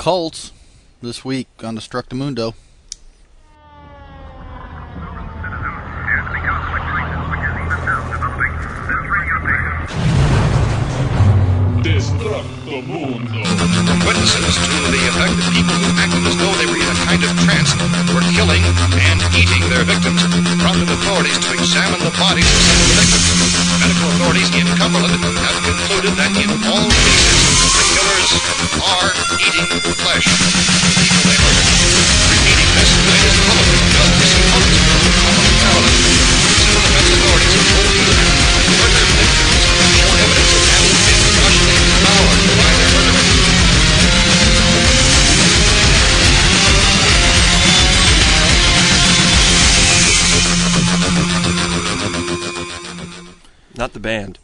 cults this week on Destructomundo. Destructomundo. From witnesses to the effect that people who acted as though they were in a kind of trance were killing and eating their victims, prompted authorities to examine the bodies of some of the victims. Medical authorities in Cumberland have concluded that in all cases, the killers are eating flesh. People they murdered. Repeating this latest bulletin of this cult from Cumberland, Maryland. Civil defense authorities have told you that murder victims show evidence of having been brutally devoured by their murderers. Not the band.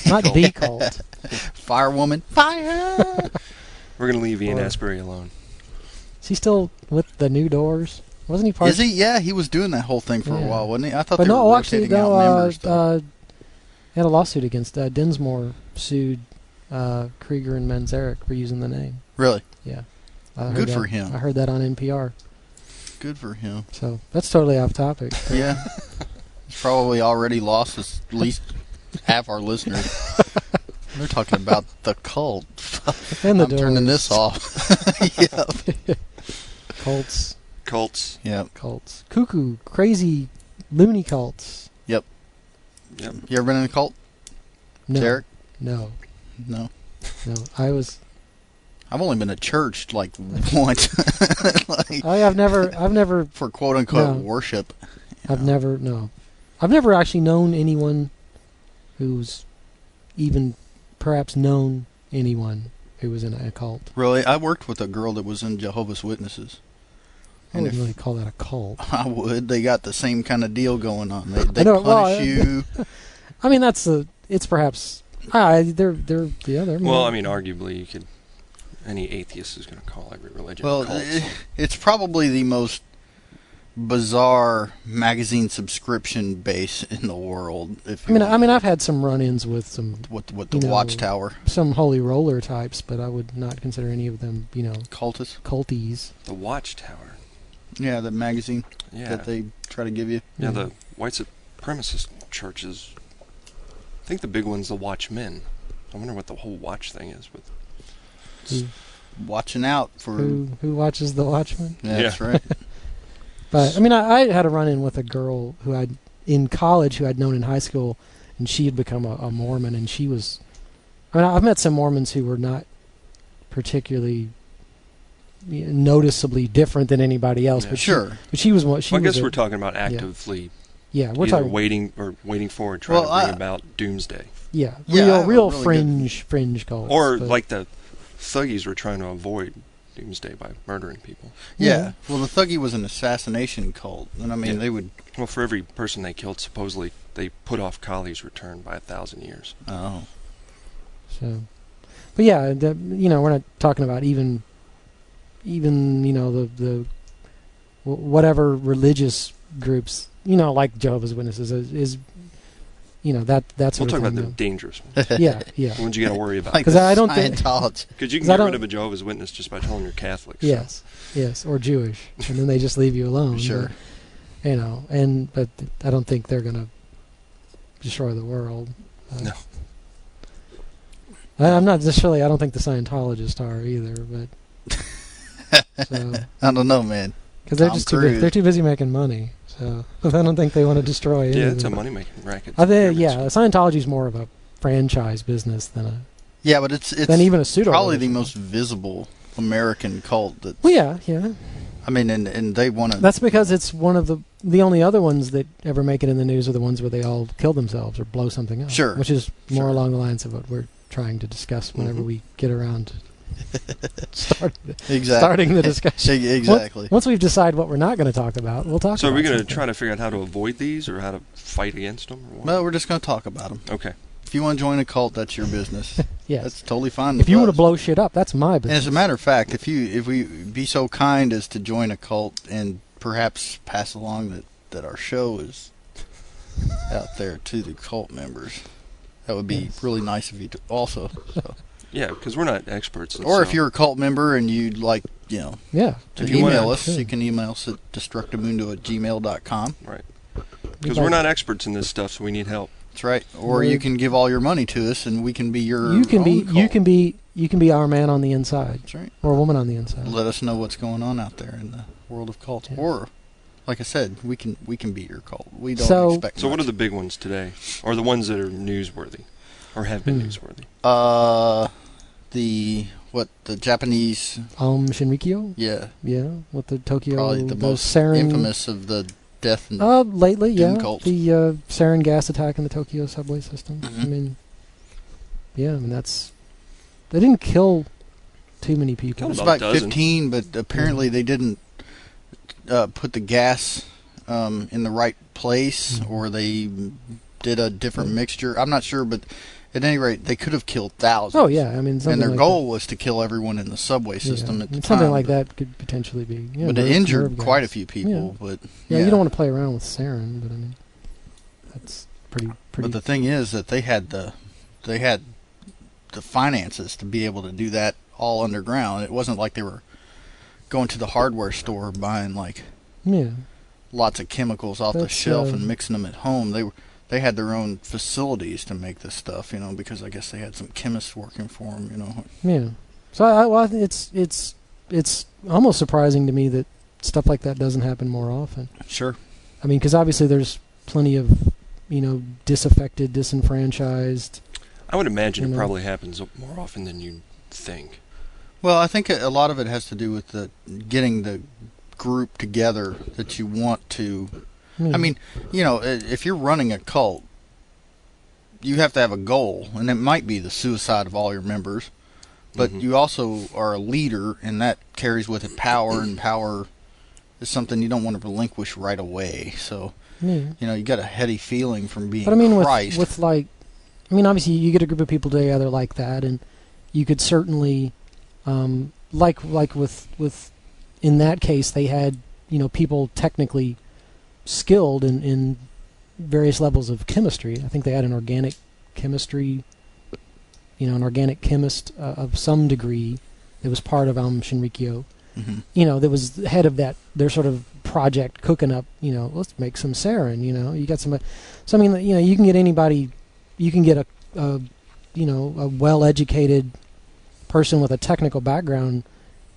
Not the cult. Firewoman. Fire! We're going to leave Ian Asbury alone. Is he still with the New Doors? Wasn't he part Is he? Yeah, he was doing that whole thing for a while, wasn't he? I thought but they no, were actually, rotating out members. he had a lawsuit against Dinsmore sued Krieger and Manzarek for using the name. Really? Yeah. Good for him. I heard that on NPR. Good for him. So that's totally off topic. Yeah. He's probably already lost at least half our listeners. They're talking about the cult. And the I'm turning this off. Yep. Cults. Yep. Cults. Cuckoo, crazy, loony cults. Yep. Yep. You ever been in a cult? No. Derek? No. No. I've only been to church like once. I've never for quote unquote No. worship. I've never actually known anyone who's even perhaps known anyone who was in a cult. Really? I worked with a girl that was in Jehovah's Witnesses. I wouldn't really call that a cult. I would. They got the same kind of deal going on. They know, punish you. I mean, it's perhaps they're Well, I mean, arguably, you could. Any atheist is going to call every religion a cult. It's probably the most bizarre magazine subscription base in the world. I mean, I've had some run-ins with some with the Watchtower, some holy roller types, but I would not consider any of them, culties. The Watchtower. Yeah, the magazine that they try to give you. Yeah, the white supremacist churches. I think the big one's the Watchmen. I wonder what the whole watch thing is with. Watching out for who watches the Watchmen. Yeah, that's right. But I mean, I had a run-in with a girl who I'd in college who I'd known in high school, and she had become a Mormon, and she was. I mean, I've met some Mormons who were not particularly noticeably different than anybody else, but sure. But she was what she. Well, I guess we're talking about actively. Yeah, we're talking waiting for and trying to bring about doomsday. Yeah, real fringe cult. Or like the Thuggies were trying to avoid doomsday by murdering people. Yeah. Well, the Thuggy was an assassination cult, and I mean they would. Well, for every person they killed, supposedly they put off Kali's return by 1,000 years. Oh. So, but yeah, we're not talking about even the whatever religious groups like Jehovah's Witnesses is that's we'll talk about the dangerous ones. Yeah. The ones you got to worry about. Because I don't think because you can get rid of a Jehovah's Witness just by telling them you're Catholic. So. Yes, or Jewish, and then they just leave you alone. Sure. But, but I don't think they're going to destroy the world. No. I'm not necessarily. I don't think the Scientologists are either, but so, I don't know, man. Because they're too busy making money. So I don't think they want to destroy anything. Yeah, it's a money-making racket. Scientology's more of a franchise business than a. Yeah, but it's than even a pseudo. Probably the most visible American cult. That's, well, yeah. I mean, and they want to. That's because it's one of the only other ones that ever make it in the news are the ones where they all kill themselves or blow something up. Sure. Which is more along the lines of what we're trying to discuss whenever we get around to starting the discussion. Exactly. Once we've decided what we're not going to talk about, we'll talk about it. So are we going to try to figure out how to avoid these or how to fight against them? Or what? No, we're just going to talk about them. Okay. If you want to join a cult, that's your business. Yes. That's totally fine. If you want to blow shit up, that's my business. And as a matter of fact, if we be so kind as to join a cult and perhaps pass along that our show is out there to the cult members, that would be really nice of you to also. So. Yeah, because we're not experts. And Or so- if you're a cult member and you'd like, Yeah. to If you email wanna- us, you can email us at destructomundo@gmail.com. Right. Because we're not experts in this stuff, so we need help. That's right. Or Right. you can give all your money to us, and we can be your You can own be cult. you can be our man on the inside, That's right. or woman on the inside. Let us know what's going on out there in the world of cults. Yeah. Or, like I said, we can be your cult. We don't So- expect So what much. are the big ones today? Or the ones that are newsworthy? Or have been newsworthy? The Japanese, Shinrikyo, yeah, with the Tokyo, probably the most sarin, infamous of the death and lately, doom yeah, cults. the sarin gas attack in the Tokyo subway system. Mhm. I mean, they didn't kill too many people. Killed It's about about a dozen. 15, but apparently they didn't put the gas in the right place, or they did a different mixture. I'm not sure, but at any rate, they could have killed thousands. Oh yeah, I mean, something And their like goal was to kill everyone in the subway that. system Yeah. at the And time. something like that could potentially be. Yeah, But it nerve injured gas. quite a few people. But Yeah, you don't want to play around with sarin, but I mean, that's pretty. But the thing is that they had the finances to be able to do that all underground. It wasn't like they were going to the hardware store buying like yeah. lots of chemicals off the That's, shelf and mixing them at home. They had their own facilities to make this stuff, because I guess they had some chemists working for them, Yeah. So I think it's almost surprising to me that stuff like that doesn't happen more often. Sure. I mean, because obviously there's plenty of disaffected, disenfranchised. I would imagine You it know. probably happens more often than you think. Well, I think a lot of it has to do with getting the group together that you want to. Yeah. I mean, if you're running a cult, you have to have a goal, and it might be the suicide of all your members, but Mhm. you also are a leader, and that carries with it power, and power is something you don't want to relinquish right away. So, yeah. you got a heady feeling from being But I mean, Christ. with obviously you get a group of people together like that, and you could certainly, like with in that case, they had people technically skilled in various levels of chemistry. I think they had an organic chemistry, an organic chemist of some degree that was part of Shinrikyo. Mhm. That was the head of their sort of project cooking up, let's make some sarin, you got some, so I mean, you can get anybody, you can get a well-educated person with a technical background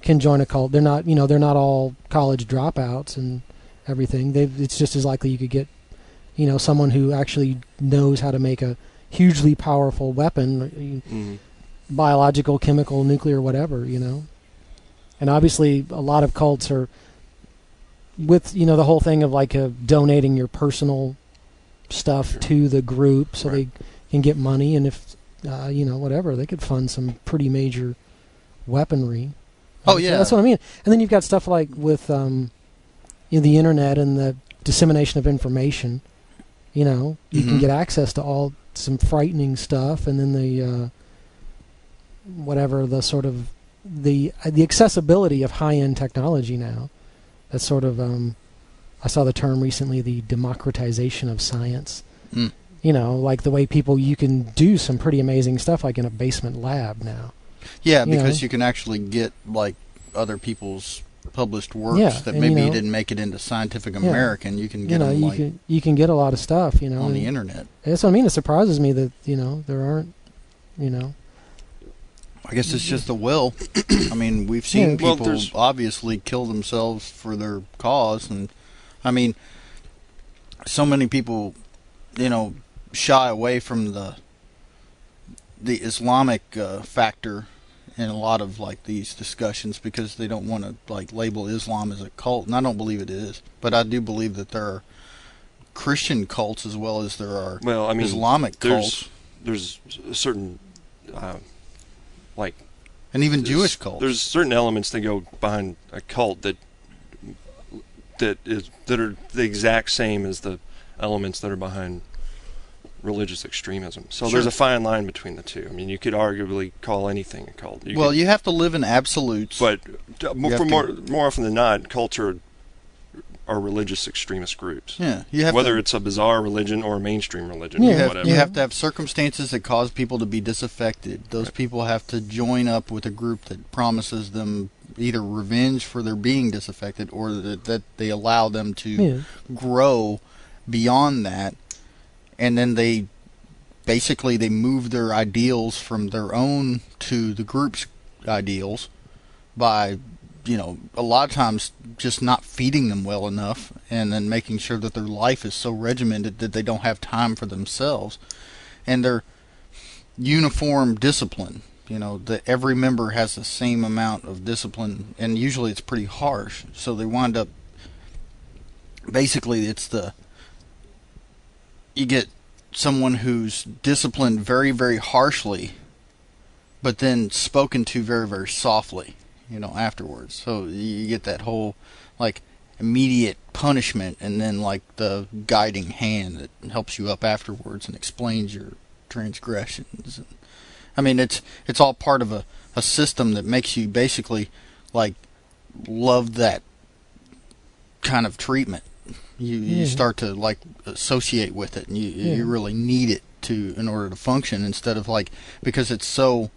can join a cult. They're not all college dropouts and everything. It's just as likely you could get, someone who actually knows how to make a hugely powerful weapon, Mhm. biological, chemical, nuclear, whatever, And obviously, a lot of cults are with the whole thing of like donating your personal stuff to the group so Right. they can get money, and if whatever, they could fund some pretty major weaponry. Oh, So yeah. that's what I mean. And then you've got stuff like with the internet and the dissemination of information. You can Mhm. get access to some frightening stuff, and then the the accessibility of high-end technology now. That's sort of I saw the term recently, the democratization of science. Mm. Like the way you can do some pretty amazing stuff like in a basement lab now. Yeah, you because know. you can actually get like other people's published works Yeah, that and, maybe you know. didn't make it into Scientific American. You can get them you can get a lot of stuff, on and the internet. that's what I mean. It surprises me that there aren't, I guess it's just the will. I mean, we've seen Yeah. Well, people there's- obviously kill themselves for their cause, and I mean, so many people, shy away from the Islamic factor in a lot of like these discussions because they don't want to like label Islam as a cult, and I don't believe it is. But I do believe that there are Christian cults as well as there are Well, I mean, Islamic cults, there's a certain like and even there's- Jewish cults. There's certain elements that go behind a cult that are the exact same as the elements that are behind religious extremism. So Sure. there's a fine line between the two. I mean, you could arguably call anything a cult. Well, you have to live in absolutes. but have more often than not, cults are are religious extremist groups. Yeah, you have whether to, it's a bizarre religion or a mainstream religion Yeah. or whatever. you have to have circumstances that cause people to be disaffected. Those people have to join up with a group that promises them either revenge for their being disaffected or that they allow them to grow beyond that. And then they move their ideals from their own to the group's ideals by, a lot of times just not feeding them well enough, and then making sure that their life is so regimented that they don't have time for themselves. And their uniform discipline, that every member has the same amount of discipline, and usually it's pretty harsh. So they wind up, basically you get someone who's disciplined very, very harshly, but then spoken to very, very softly, afterwards. So you get that whole, immediate punishment, and then, the guiding hand that helps you up afterwards and explains your transgressions. I mean, it's all part of a system that makes you basically, love that kind of treatment. You start to, associate with it, and you really need it in order to function, instead of, because it's so...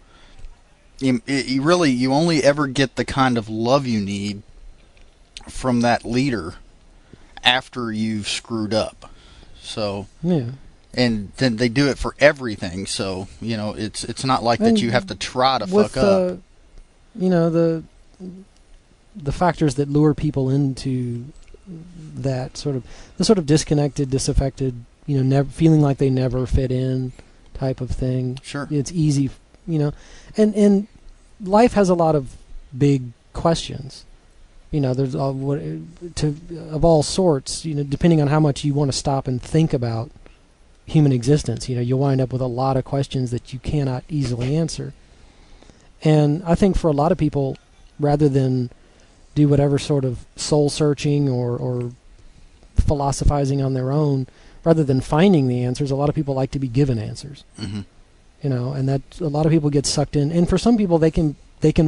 You only ever get the kind of love you need from that leader after you've screwed up. So, and then they do it for everything. So, it's not like that you have to try to fuck up. The factors that lure people into that sort of disconnected, disaffected, feeling like they never fit in type of thing. Sure. It's easy, and life has a lot of big questions. There's of all sorts. Depending on how much you want to stop and think about human existence, you'll wind up with a lot of questions that you cannot easily answer. And I think for a lot of people, rather than do whatever sort of soul searching or philosophizing on their own, rather than finding the answers, a lot of people like to be given answers. Mm-hmm. And that a lot of people get sucked in. And for some people, they can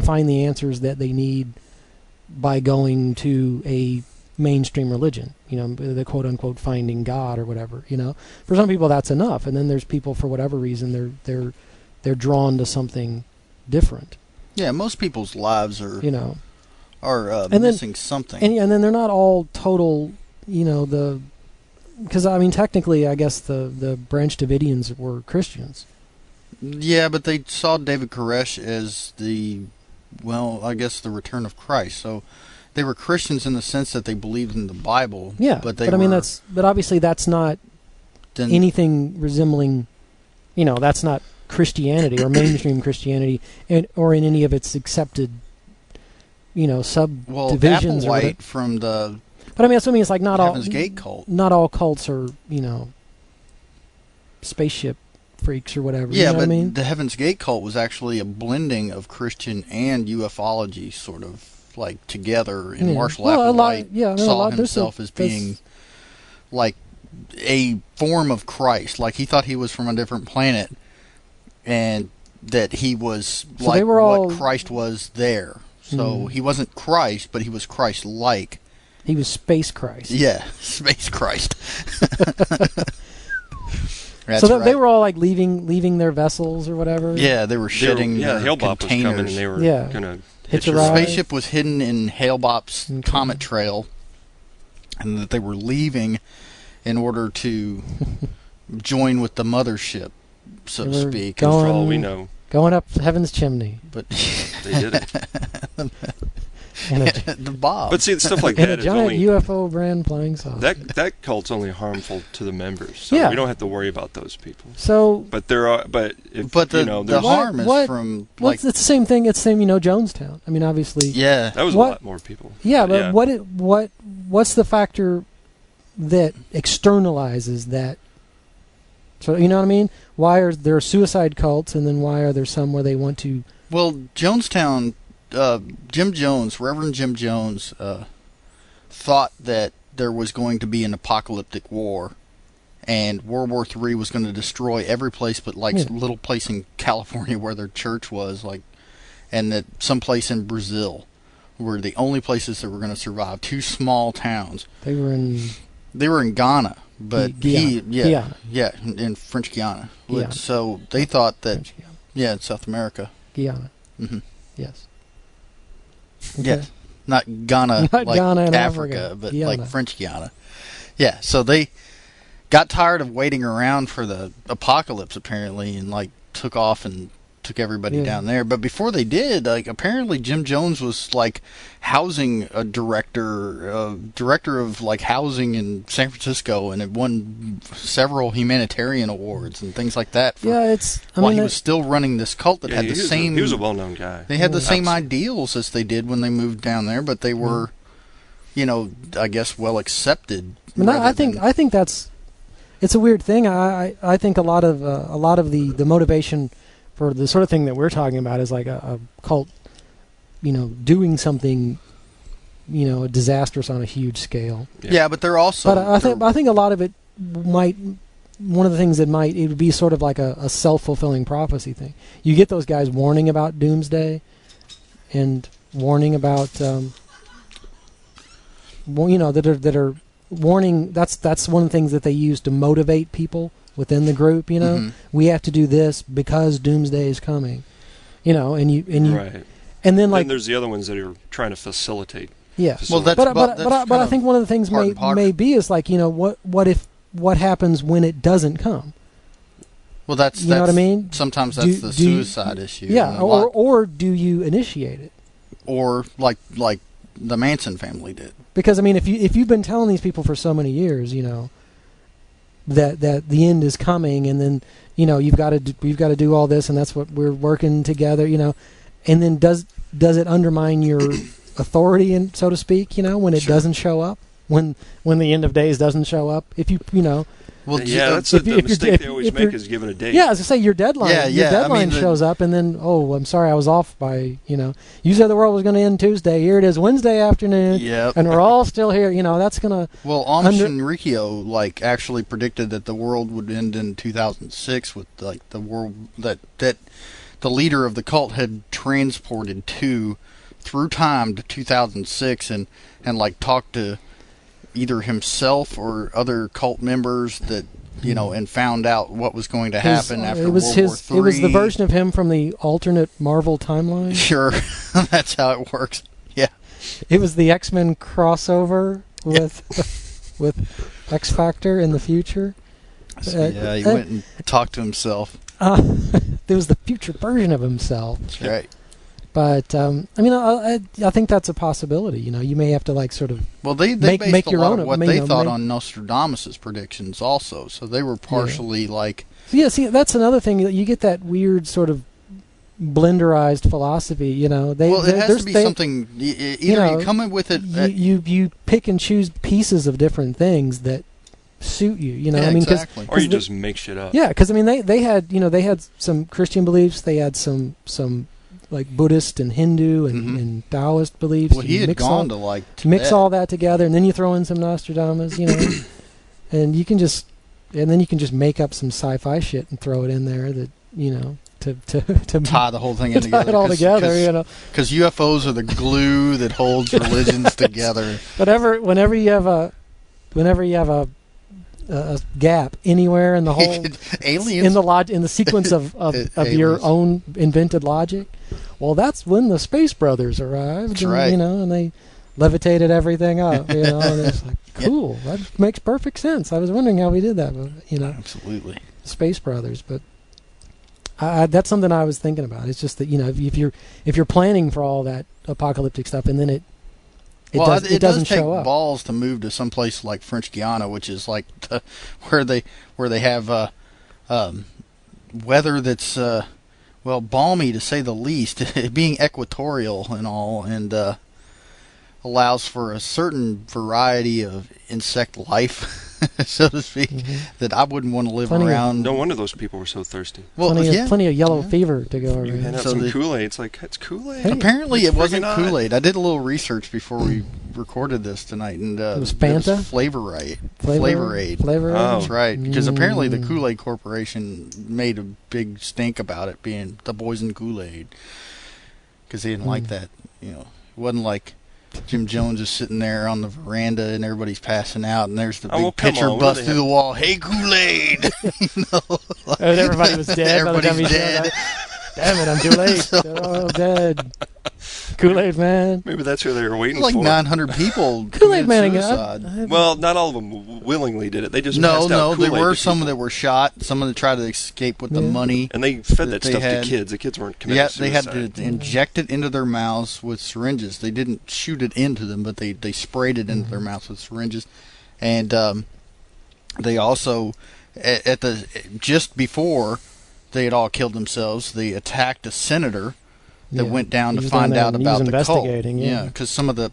find the answers that they need by going to a mainstream religion, the quote unquote finding God or whatever. For some people that's enough, and then there's people, for whatever reason, they're drawn to something different. Yeah, most people's lives are missing something, and then they're not all total, because technically, I guess the Branch Davidians were Christians. Yeah, but they saw David Koresh as the return of Christ. So they were Christians in the sense that they believed in the Bible. Yeah, but obviously that's not anything resembling, that's not Christianity or mainstream Christianity, or in any of its accepted, subdivisions. Well, Applewhite from the. But I'm assuming it's not Heavens Gate cult. Not all cults are, spaceship freaks or whatever. Yeah, but the Heaven's Gate cult was actually a blending of Christian and ufology, sort of together. And Marshall Applewhite saw himself as being a form of Christ. He thought he was from a different planet, and that he was what Christ was there. So he wasn't Christ, but he was Christ-like. He was Space Christ. Yeah, Space Christ. So they were all leaving their vessels or whatever. Yeah, they were shedding their Hale-Bopp containers. was coming, and they were going to hitch a The ride. spaceship was hidden in Hale-Bopp's comet trail, and that they were leaving in order to join with the mothership, so to speak. For all we know, going up Heaven's Chimney. But they did it. The Bob. But see, stuff like and that a is giant only UFO brand flying saucer. that cult's only harmful to the members, so we don't have to worry about those people. So, but there are, but if the harm is from it's the same thing. It's the same, Jonestown. Obviously, yeah, that was a lot more people. Yeah, but what's the factor that externalizes that? So you know what I mean? Why are there suicide cults, and then why are there some where they want to? Well, Jonestown. Jim Jones, Reverend Jim Jones, thought that there was going to be an apocalyptic war, and World War III was going to destroy every place but little place in California where their church was, and that some place in Brazil. were the only places that were going to survive. 2 small towns. They were in Ghana, but Guyana. in French Guiana. Guyana. So they thought that, French Guiana. yeah, in South America. Guyana. Mm-hmm. Yes. Yes, not Ghana, Not like Ghana in Africa, Africa. but Guyana. like French Guiana. Yeah, so they got tired of waiting around for the apocalypse, apparently, and like took off and took everybody down there. But before they did, like apparently Jim Jones was like housing a director of like housing in San Francisco, and it won several humanitarian awards and things like that. Yeah, He was still running this cult that had the same. He was a well-known guy. They had the same ideals as they did when they moved down there, but they were, I guess, well accepted. I think that's. It's a weird thing. I think a lot of the motivation for the sort of thing that we're talking about is like a cult, doing something, disastrous on a huge scale. Yeah, but they're also. But I think a lot of it might. One of the things that it would be sort of like a self-fulfilling prophecy thing. You get those guys warning about doomsday, and warning about, that are warning. That's one of the things that they use to motivate people within the group. We have to do this because doomsday is coming. Right. And then like there's the other ones that are trying to facilitate. Yeah. Well, but I think one of the things may be is like what happens when it doesn't come. Well, that's what I mean. Sometimes that's the suicide issue. Yeah, or do you initiate it? Or like the Manson family did. Because I mean, if you've been telling these people for so many years, that the end is coming, and then we've got to do all this, and that's what we're working together, and then does it undermine your authority, and so to speak, when it doesn't show up, when the end of days doesn't show up, if you. Well, that's the mistake they always make is giving a date. Yeah, as I say, your deadline. Your deadline shows up, and then I'm sorry, I was off by You said the world was going to end Tuesday. Here it is, Wednesday afternoon. Yep. And we're all still here. That's gonna. Well, Amish Enriqueo actually predicted that the world would end in 2006 with the world that the leader of the cult had transported through time to 2006 and talked to either himself or other cult members that and found out what was going to happen after World War III. It was the version of him from the alternate Marvel timeline. Sure, that's how it works. Yeah, it was the X-Men crossover with X Factor in the future. So, he went and talked to himself. There was the future version of himself. That's right. But I think that's a possibility. You may have to sort of they make your own of what they thought on Nostradamus' predictions also. So they were partially see, that's another thing. You get that weird sort of blenderized philosophy. It has to be something. Either you come in with it. You pick and choose pieces of different things that suit you. Exactly. Or you just make shit up. Yeah, because they had some Christian beliefs. They had some like Buddhist and Hindu and Taoist beliefs. Well, he had gone to mix all that together, and then you throw in some Nostradamus, and you can just make up some sci-fi shit and throw it in there that to tie the whole thing in together. Tie it all together, because UFOs are the glue that holds religions together. Whenever you have a gap anywhere in the whole aliens in the sequence of your own invented logic. Well, that's when the Space Brothers arrived. That's right. And they levitated everything up. And it's like, cool. That makes perfect sense. I was wondering how we did that. But, absolutely. Space Brothers, but that's something I was thinking about. It's just that if you're planning for all that apocalyptic stuff, and then it doesn't show up. Balls to move to some place like French Guiana, which is like where they have weather that's balmy to say the least, being equatorial and all, and allows for a certain variety of insect life, so to speak, that I wouldn't want to live around. No wonder those people were so thirsty. Well, plenty of yellow fever to go around. You hand out some Kool-Aid. It's like, it's Kool-Aid. Hey, apparently it wasn't Kool-Aid. I did a little research before we recorded this tonight, and it was Fanta? It was Flavor-Aid. Flavor-Aid? Oh. That's right, because apparently the Kool-Aid Corporation made a big stink about it being the poison Kool-Aid, because they didn't like that, It wasn't like Jim Jones is sitting there on the veranda and everybody's passing out, and there's the big well, come pitcher on, what bust do they through the wall. Hey, Kool-Aid! And everybody was dead by the time he showed dead. up. Damn it, I'm too late. They're all dead. Kool-Aid Man. Maybe that's who they were waiting Like for. 900 people Kool-Aid committed Man. suicide. Well, not all of them willingly did it. They just No, passed out there Kool-Aid were to some people. that were shot. Some that tried to escape with the Yeah. money. And they fed that that they stuff had. to kids. The kids weren't committing Yeah, suicide. they had to inject it into their mouths with syringes. They didn't shoot it into them, but they sprayed it into their mouths with syringes. And they also, just before they had all killed themselves, they attacked a senator that Yeah. went down He to was down find there out and he was about the cult. investigating, yeah. Because some of the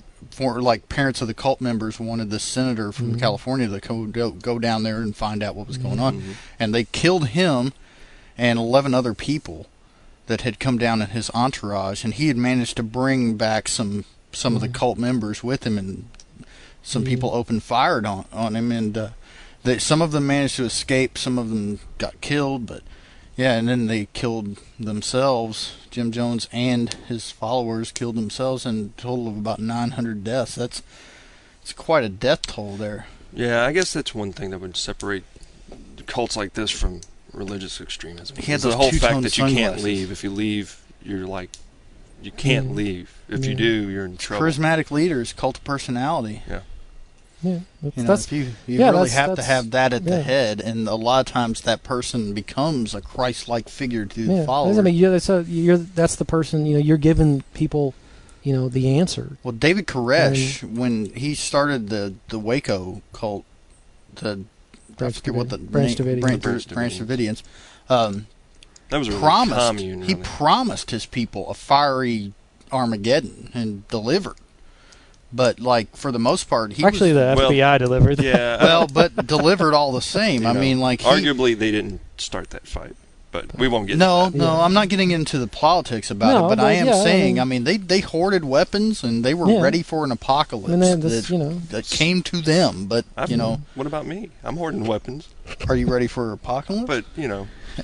parents of the cult members wanted the senator from California to go down there and find out what was going on, and they killed him and 11 other people that had come down in his entourage, and he had managed to bring back some of the cult members with him, and some people opened fire on him, and some of them managed to escape, some of them got killed, but yeah, and then they killed themselves. Jim Jones and his followers killed themselves, and a total of about 900 deaths. It's quite a death toll there. Yeah, I guess that's one thing that would separate cults like this from religious extremism. He had It's the those whole fact two-tone that you can't sunglasses. leave. If you leave, you're like, you can't leave. If you Yeah. do, you're in trouble. Charismatic leaders, cult of personality. Yeah. Yeah, If you yeah, really that's- have to that's- have that at the yeah. head, and a lot of times that person becomes a Christ-like figure to the yeah. follower. I mean, that's the person. You're giving people, the answer. Well, David Koresh, when he started the Waco cult, I forget what the Branch name, Davidians. Branch Davidians, That was a promised commune. he really. promised his people a fiery Armageddon and delivered, but like for the most part, he Actually, was, the FBI delivered. Yeah. well, but delivered all the same. you I know, mean, like arguably they didn't start that fight, but we won't get No, to that. no, Yeah. I'm not getting into the politics about No, it, but but I am yeah, saying, I mean, they hoarded weapons and they were Yeah. ready for an apocalypse And then this, that came to them. But What about me? I'm hoarding weapons, are you ready for apocalypse? but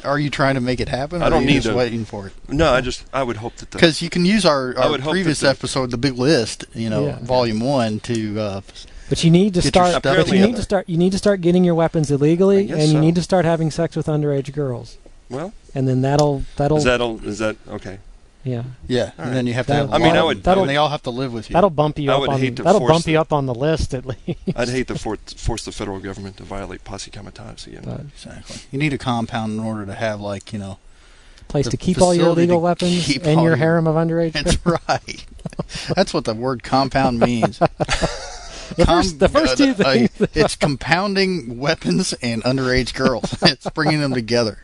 Are you trying to make it happen? Or I don't are you need just to- waiting for it. no. I would hope that Because you can use our I would hope previous that the- episode, the big list, Yeah. volume 1, to But you need to Get your start. stuff But you together. need to start. You need to start getting your weapons I illegally, guess and you so. need to start having sex with underage girls. well, And then that'll. is that okay? Yeah. yeah, All and then you have to have. I a mean, lot I of would- them, that'll- and they all have to live with you. That'll bump you I up would on. hate to That'll force bump you it. up on the list at least. I'd hate to force the federal government to violate posse comitatis again. Exactly. You need a compound in order to have, Place The to keep all your facility illegal to weapons keep and all your your- harem of underage girls. That's right. That's what the word compound means. The first two things. It's compounding weapons and underage girls. It's bringing them together.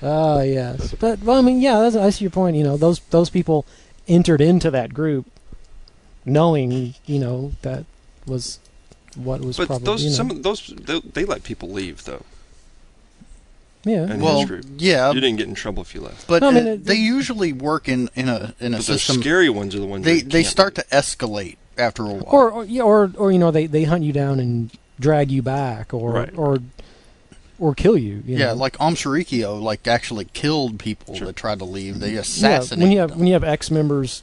Oh yes, but well, I mean, yeah, I see your point. Those people entered into that group, knowing that was what was But probably. some of those they let people leave though. Yeah. And Well, his group. yeah, You didn't get in trouble if you left. but No, I mean, they usually work in a But the system. scary ones are the ones They that they can't start leave. to escalate after a while. Or they hunt you down and drag you back, or Right. or kill you. Yeah, like Shirikyo, actually killed people Sure. that tried to leave. They Yeah, assassinated them. when you have ex-members,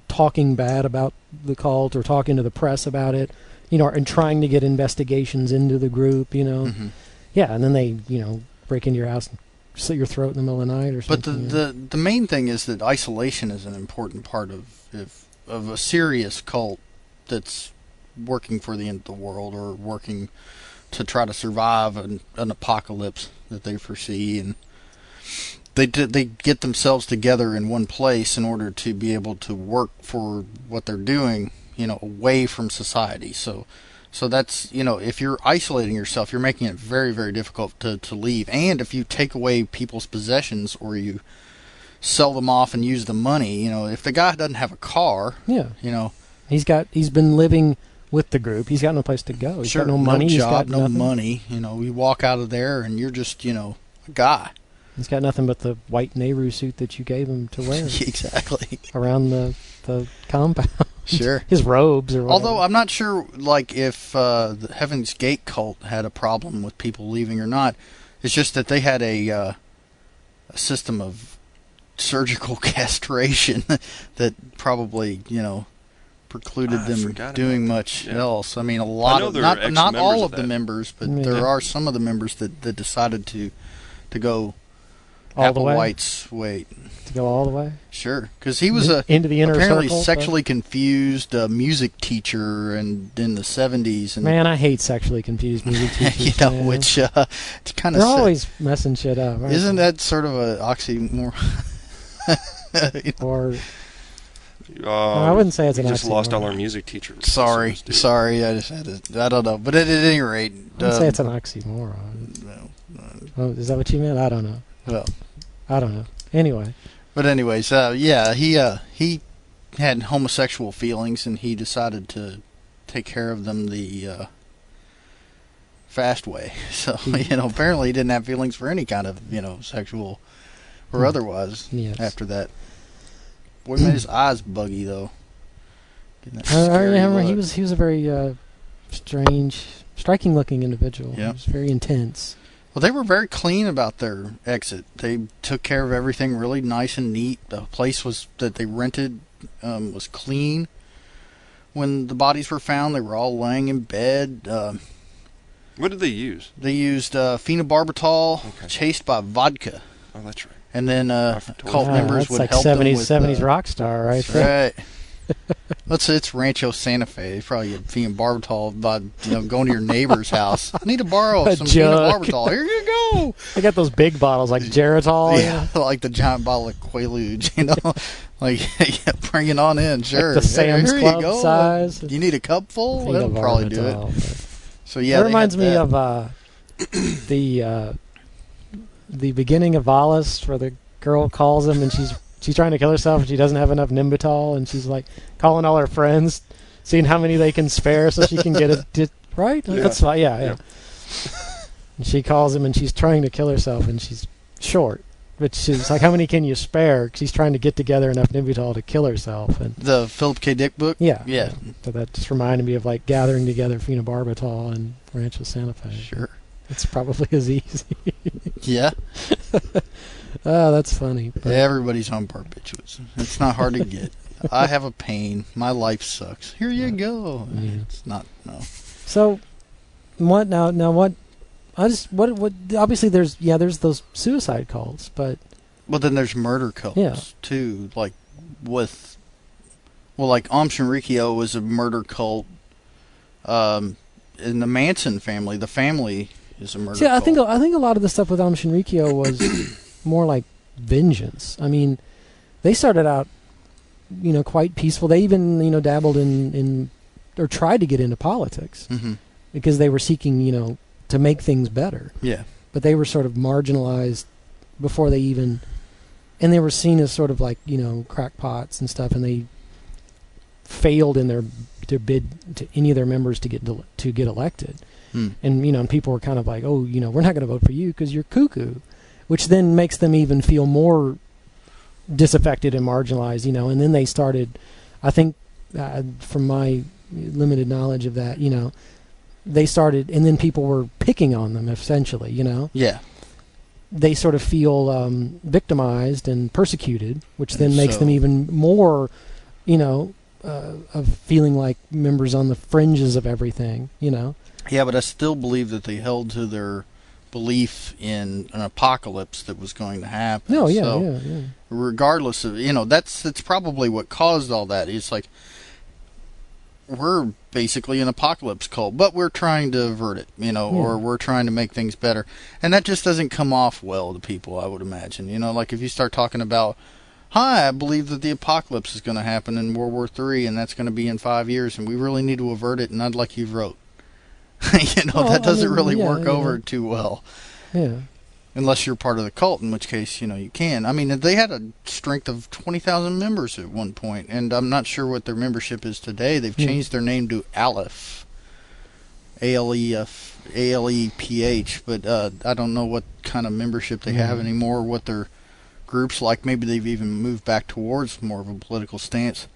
talking bad about the cult or talking to the press about it, and trying to get investigations into the group, Mhm. yeah, and then they, break into your house and slit your throat in the middle of the night or But something. the main thing is that isolation is an important part of a serious cult that's working for the end of the world, or working to try to survive an apocalypse that they foresee, and they get themselves together in one place in order to be able to work for what they're doing, away from society. So that's, if you're isolating yourself, you're making it very, very difficult to leave. And if you take away people's possessions, or you sell them off and use the money, if the guy doesn't have a car, yeah, he's been living with the group. He's got no place to go. He's sure, got no money. no He's job, got no nothing. money, you walk out of there and you're just, a guy. He's got nothing but the white Nehru suit that you gave him to wear Exactly. around the compound. Sure. His robes or whatever. Although I'm not sure, if the Heavens Gate cult had a problem with people leaving or not. It's just that they had a system of surgical castration that probably, precluded them forgot doing about that. much Yeah. else. I mean, a lot know of there not are not all ex-members of of the that. members, but Yeah. there are some of the members that decided to go All the way? Applewhite's way. To go all the way Sure, because he was into the inner apparently circle, sexually confused music teacher, and in the 70s. And Man, I hate sexually confused music teachers. man. which it's kind of They're always messing shit up. Right? isn't that sort of an oxymoron? Or I wouldn't say it's we an just lost all oxymoron. our music teachers. Sorry, listeners, dude. sorry, I just had to. I don't know, but at any rate, I wouldn't say it's an oxymoron. no, Oh, is that what you meant? I don't know. well, I don't know. Anyway, but anyways, yeah, he had homosexual feelings, and he decided to take care of them the fast way. So apparently he didn't have feelings for any kind of sexual or otherwise yes. after that. Boy, made his eyes buggy though. Getting that I scary remember look. he was a very strange, striking-looking individual. Yeah. He was very intense. Well, they were very clean about their exit. They took care of everything really nice and neat. The place that they rented was clean. When the bodies were found, they were all laying in bed. What did they use? They used phenobarbital, Okay. chased by vodka, Oh, that's right. and then cult Ah, members that's would like help 70s them with 70s rock star right there. Right. It's Rancho Santa Fe. They probably get phenobarbital by going to your neighbor's house. I need to borrow A some jug. phenobarbital. Here you go. They got those big bottles like Geritol. Yeah, like the giant bottle of Quaaludes, like bring it on in, sure. the Sam's Here Club you go. size. You need a cup full? They'll probably do it. Phenobarbital, So yeah, it they reminds had me that. of the beginning of Alice, where the girl calls him and she's trying to kill herself and she doesn't have enough Nimbutal, and she's like calling all her friends, seeing how many they can spare so she can get it right. Yeah. That's fine. Yeah. Yeah. And she calls him and she's trying to kill herself and she's short, but she's like, "How many can you spare?" 'Cause she's trying to get together enough Nimbutal to kill herself. And The Philip K. Dick book. yeah. Yeah. So that just reminded me of like gathering together phenobarbital and Rancho Santa Fe. Sure. It's probably as easy. Yeah. Oh, that's funny. But Everybody's on barbiturates. It's not hard to get. I have a pain. My life sucks. Here you go. Yeah. It's not. No. so, what now? Now what? What? Obviously, there's those suicide cults, but Well, then there's murder cults Yeah. too. Like Om Shinrikyo was a murder cult. In the Manson family, the family is a murder see, cult. I think a lot of the stuff with Aum Shinrikyo was more like vengeance. I mean, they started out, quite peaceful. They even dabbled in or tried to get into politics Mm-hmm. because they were seeking to make things better. Yeah. But they were sort of marginalized before they even, and they were seen as sort of like crackpots and stuff, and they failed in their bid to any of their members to get elected. Hmm. And and people were kind of like, oh, we're not going to vote for you because you're cuckoo, which then makes them even feel more disaffected and marginalized. And then they started, I think, from my limited knowledge of that, they started, and then people were picking on them essentially. Yeah. They sort of feel victimized and persecuted, which then makes So- them even more, of feeling like members on the fringes of everything. Yeah, but I still believe that they held to their belief in an apocalypse that was going to happen. No, yeah, So, yeah. regardless of that's probably what caused all that. It's like we're basically an apocalypse cult, but we're trying to avert it, or we're trying to make things better, and that just doesn't come off well to people, I would imagine. Like if you start talking about, hi, I believe that the apocalypse is going to happen in World War III, and that's going to be in 5 years, and we really need to avert it, and I'd like you wrote. Well, that doesn't I mean, really yeah, work over too well. Yeah. Unless you're part of the cult, in which case, you can. I mean, they had a strength of 20,000 members at one point, and I'm not sure what their membership is today. They've changed their name to Aleph. A-L-E-F, A-L-E-P-H, but I don't know what kind of membership they have anymore, what their group's like. Maybe they've even moved back towards more of a political stance.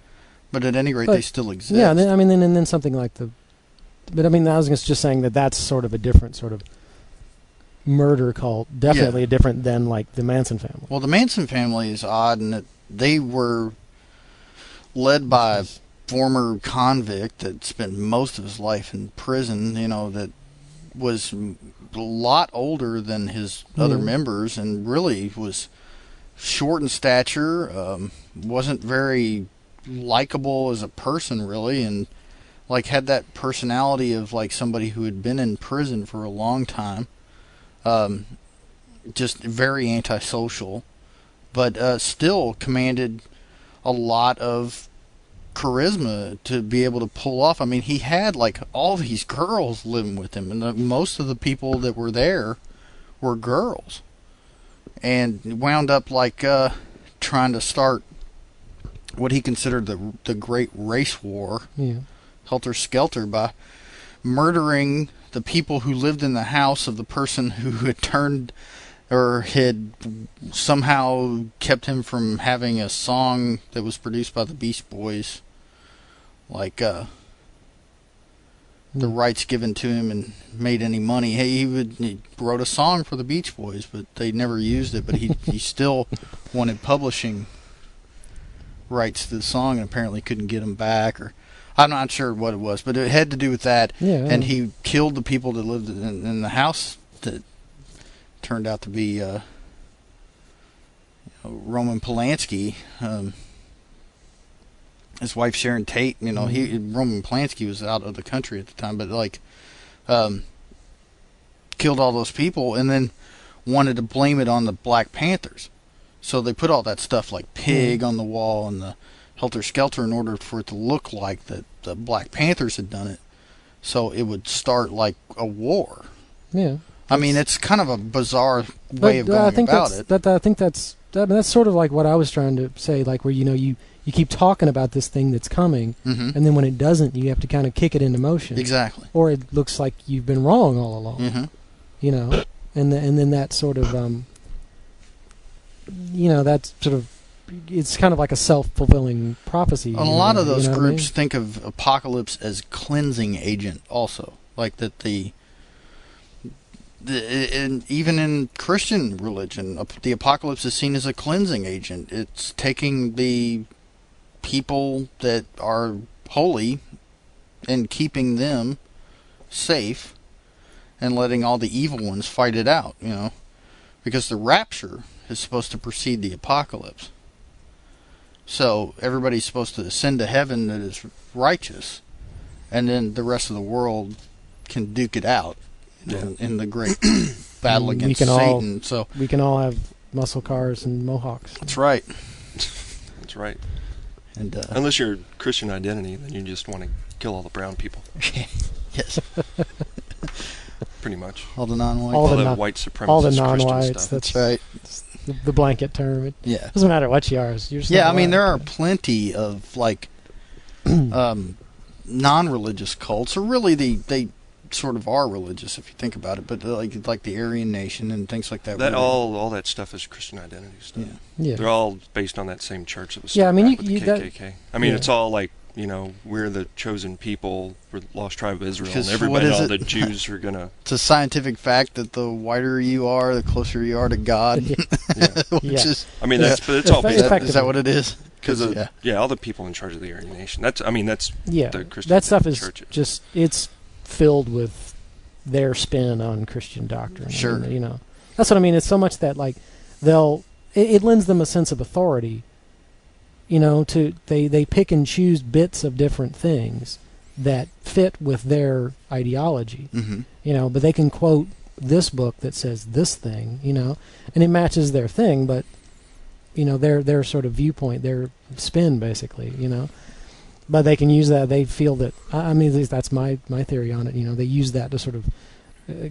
But at any rate, they still exist. Yeah, then something like but I was just saying that's sort of a different sort of murder cult, definitely different than like the Manson family. Well, the Manson family is odd in that they were led by former convict that spent most of his life in prison, that was a lot older than his other members and really was short in stature, wasn't very likable as a person really, and like had that personality of like somebody who had been in prison for a long time, just very antisocial, but still commanded a lot of charisma to be able to pull off. I mean, he had like all these girls living with him, and most of the people that were there were girls, and wound up like trying to start what he considered the great race war, helter skelter, by murdering the people who lived in the house of the person who had turned or had somehow kept him from having a song that was produced by the Beast Boys, like the rights given to him and made any money. Hey, he wrote a song for the Beach Boys, but they never used it. But he still wanted publishing rights to the song, and apparently couldn't get them back, or I'm not sure what it was, but it had to do with that. And he killed the people that lived in the house that turned out to be Roman Polanski, his wife Sharon Tate. Roman Polanski was out of the country at the time, but like killed all those people and then wanted to blame it on the Black Panthers. So they put all that stuff like pig on the wall and the helter skelter in order for it to look like that the Black Panthers had done it, so it would start like a war. I mean, it's kind of a bizarre way of going about it. I think that's sort of like what I was trying to say, like where you keep talking about this thing that's coming, and then when it doesn't, you have to kind of kick it into motion. Exactly. Or it looks like you've been wrong all along. And then that sort of that's sort of, it's kind of like a self-fulfilling prophecy. And a lot of those groups think of apocalypse as cleansing agent also, like that and even in Christian religion, the apocalypse is seen as a cleansing agent. It's taking the people that are holy and keeping them safe and letting all the evil ones fight it out, because the rapture is supposed to precede the apocalypse. So everybody's supposed to ascend to heaven that is righteous, and then the rest of the world can duke it out in the great battle against Satan. So we can all have muscle cars and mohawks. That's right. That's right. And unless you're Christian identity, then you just want to kill all the brown people. Yes. Pretty much. All the non-whites. All the white supremacist all the non-whites. That's right. The blanket term. It doesn't matter what you are. I mean, there are plenty of like non-religious cults, or really they sort of are religious if you think about it, but like the Aryan Nation and things like that. That all that stuff is Christian identity stuff. Yeah. They're all based on that same church that was I mean, with the KKK. I mean, it's all like, we're the chosen people, we're the lost tribe of Israel, and everybody, all the Jews are gonna. It's a scientific fact that the whiter you are, the closer you are to God. Which is, I mean, it's all based. Is that what it is? Because all the people in charge of the Aryan Nation. That's the Christian. That stuff is churches. Just it's filled with their spin on Christian doctrine. Sure. And, that's what I mean. It's so much that like it lends them a sense of authority. They pick and choose bits of different things that fit with their ideology. But they can quote this book that says this thing, and it matches their thing, but their sort of viewpoint, their spin, basically, But they can use that. They feel that. I mean, at least that's my theory on it. They use that to sort of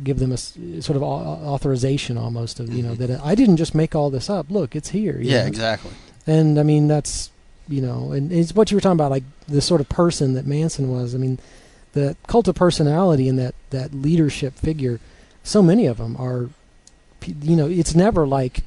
give them a sort of authorization, almost of that I didn't just make all this up. Look, it's here. Yeah, exactly. And I mean, that's and it's what you were talking about, like the sort of person that Manson was. I mean, the cult of personality and that leadership figure. So many of them are, it's never like,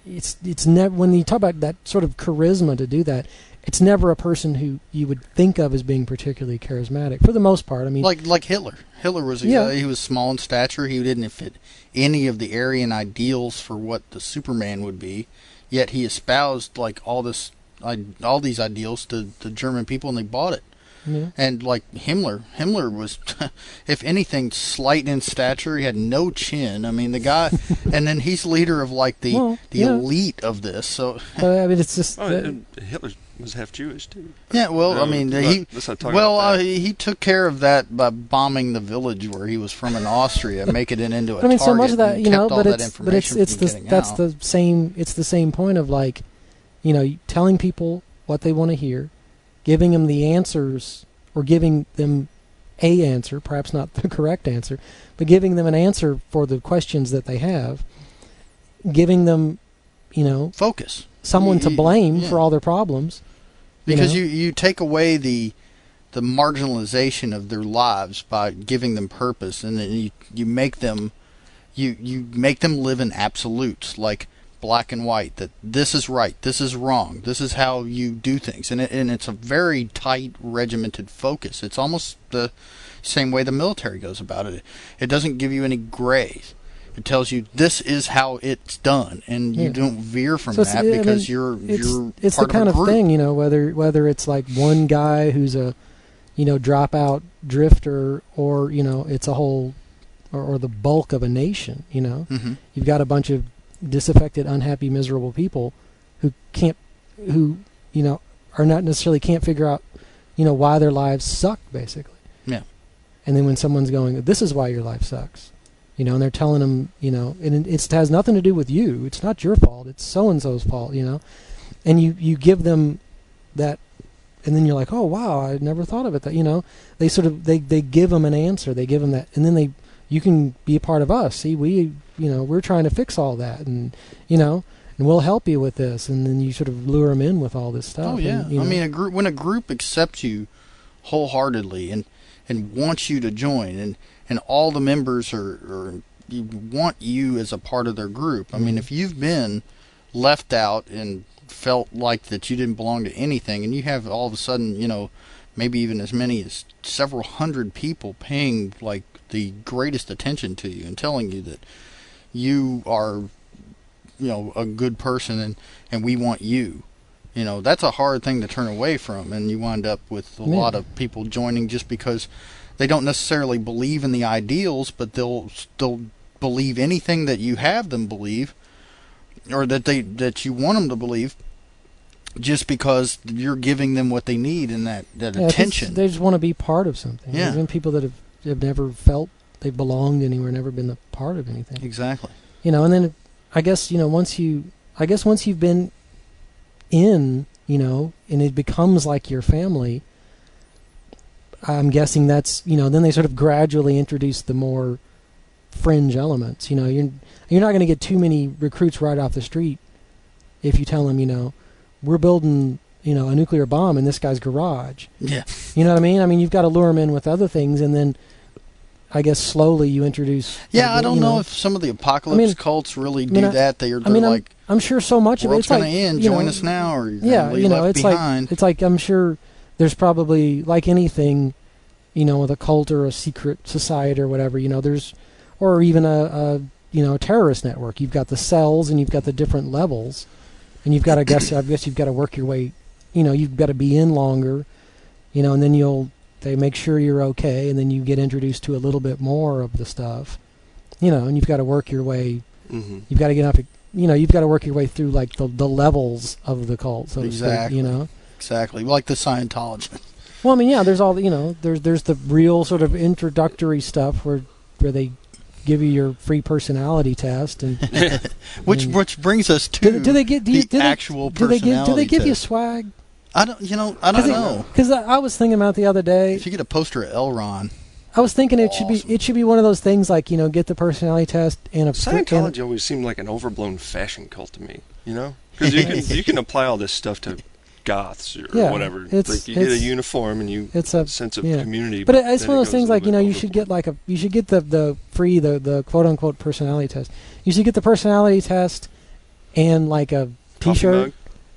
it's never, when you talk about that sort of charisma to do that, it's never a person who you would think of as being particularly charismatic for the most part. I mean, like Hitler. Hitler was he was small in stature. He didn't fit any of the Aryan ideals for what the Superman would be. Yet he espoused like all this all these ideals to the German people, and they bought it. Yeah. And like Himmler was, if anything, slight in stature. He had no chin. I mean, the guy, and then he's leader of like the elite of this. So I mean, it's just and Hitler was half Jewish too. yeah. Well, I mean, he took care of that by bombing the village where he was from in Austria, making it into a target. So much of that, but it's the same. It's the same point of like, telling people what they want to hear, giving them the answers, or giving them a answer, perhaps not the correct answer, but giving them an answer for the questions that they have, giving them, focus, someone to blame for all their problems. Because you take away the marginalization of their lives by giving them purpose, and then you make them live in absolutes, like black and white, that this is right, this is wrong, this is how you do things, and it's a very tight, regimented focus. It's almost the same way the military goes about it. It doesn't give you any grays. It tells you this is how it's done, and you don't veer from that because you're it's part the kind of a group. thing, whether it's like one guy who's a dropout drifter, or it's a whole or the bulk of a nation. Mm-hmm. You've got a bunch of disaffected, unhappy, miserable people who are not necessarily can't figure out why their lives suck, basically. Yeah. And then when someone's going, this is why your life sucks, and they're telling them, and it has nothing to do with you. It's not your fault. It's so-and-so's fault, and you give them that, and then you're like, oh, wow, I never thought of it. That, they sort of, they give them an answer. They give them that, and then you can be a part of us. See, we're trying to fix all that, and, and we'll help you with this. And then you sort of lure them in with all this stuff. Oh, yeah. And, I mean, when a group accepts you wholeheartedly and wants you to join, and all the members are want you as a part of their group. I mean, if you've been left out and felt like that you didn't belong to anything, and you have all of a sudden, maybe even as many as several hundred people paying like the greatest attention to you and telling you that you are, a good person, and we want you. That's a hard thing to turn away from, and you wind up with a lot of people joining just because they don't necessarily believe in the ideals, but they'll believe anything that you have them believe, or that you want them to believe, just because you're giving them what they need and that attention. They just want to be part of something. Yeah. There's been people that have never felt they belonged anywhere, never been a part of anything. Exactly. And then I guess once you've been in, and it becomes like your family, I'm guessing that's, then they sort of gradually introduce the more fringe elements. You're not going to get too many recruits right off the street if you tell them, we're building, a nuclear bomb in this guy's garage. Yeah. You know what I mean? I mean, you've got to lure them in with other things, and then I guess slowly you introduce. Yeah, I don't know if some of the apocalypse cults really do that. They're like, I'm sure so much of it. World's going to end. Join us now, or you're going to be left behind. It's like I'm sure there's probably, like anything, with a cult or a secret society or whatever. There's, or even a terrorist network. You've got the cells and you've got the different levels, and you've got to I guess you've got to work your way. You've got to be in longer, and then they make sure you're okay, and then you get introduced to a little bit more of the stuff, and you've got to work your way. Mm-hmm. You've got to get up. You've got to work your way through like the levels of the cult, so to speak. Exactly, like the Scientology. Well, I mean, yeah, there's all there's the real sort of introductory stuff where they give you your free personality test, and which brings us to the actual personality do they give test. You swag? I don't know. Because I was thinking about the other day. If you get a poster of Elron, I was thinking it should be one of those things like get the personality test and a Scientology always seemed like an overblown fashion cult to me. Because you can apply all this stuff to goths or whatever. Like you get a uniform and it's a sense of community. But it's one of those things like you should get the free the quote unquote personality test. You should get the personality test and like a T-shirt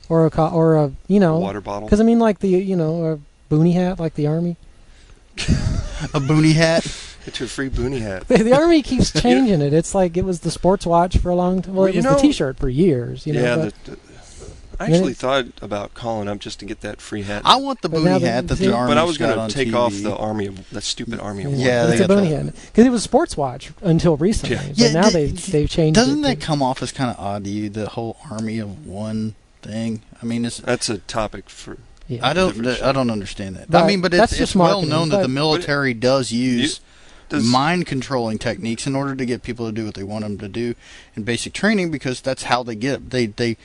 or a water bottle. Because I mean like a boonie hat like the army. A boonie hat. Get your free boonie hat. The army keeps changing it. It's like it was the sports watch for a long time. Well, it was the T-shirt for years. I actually thought about calling up just to get that free hat. I want the booty hat that the Army. But I was going to take off the Army of that stupid Army of One. Yeah, it's a booty hat because it was Sports Watch until recently. Yeah, but now they've changed. Doesn't that come off as kind of odd to you? The whole Army of One thing. I mean, that's a topic for. Yeah. I don't understand that. But, I mean, but it's well known that the military does use mind controlling techniques in order to get people to do what they want them to do in basic training, because that's how they get they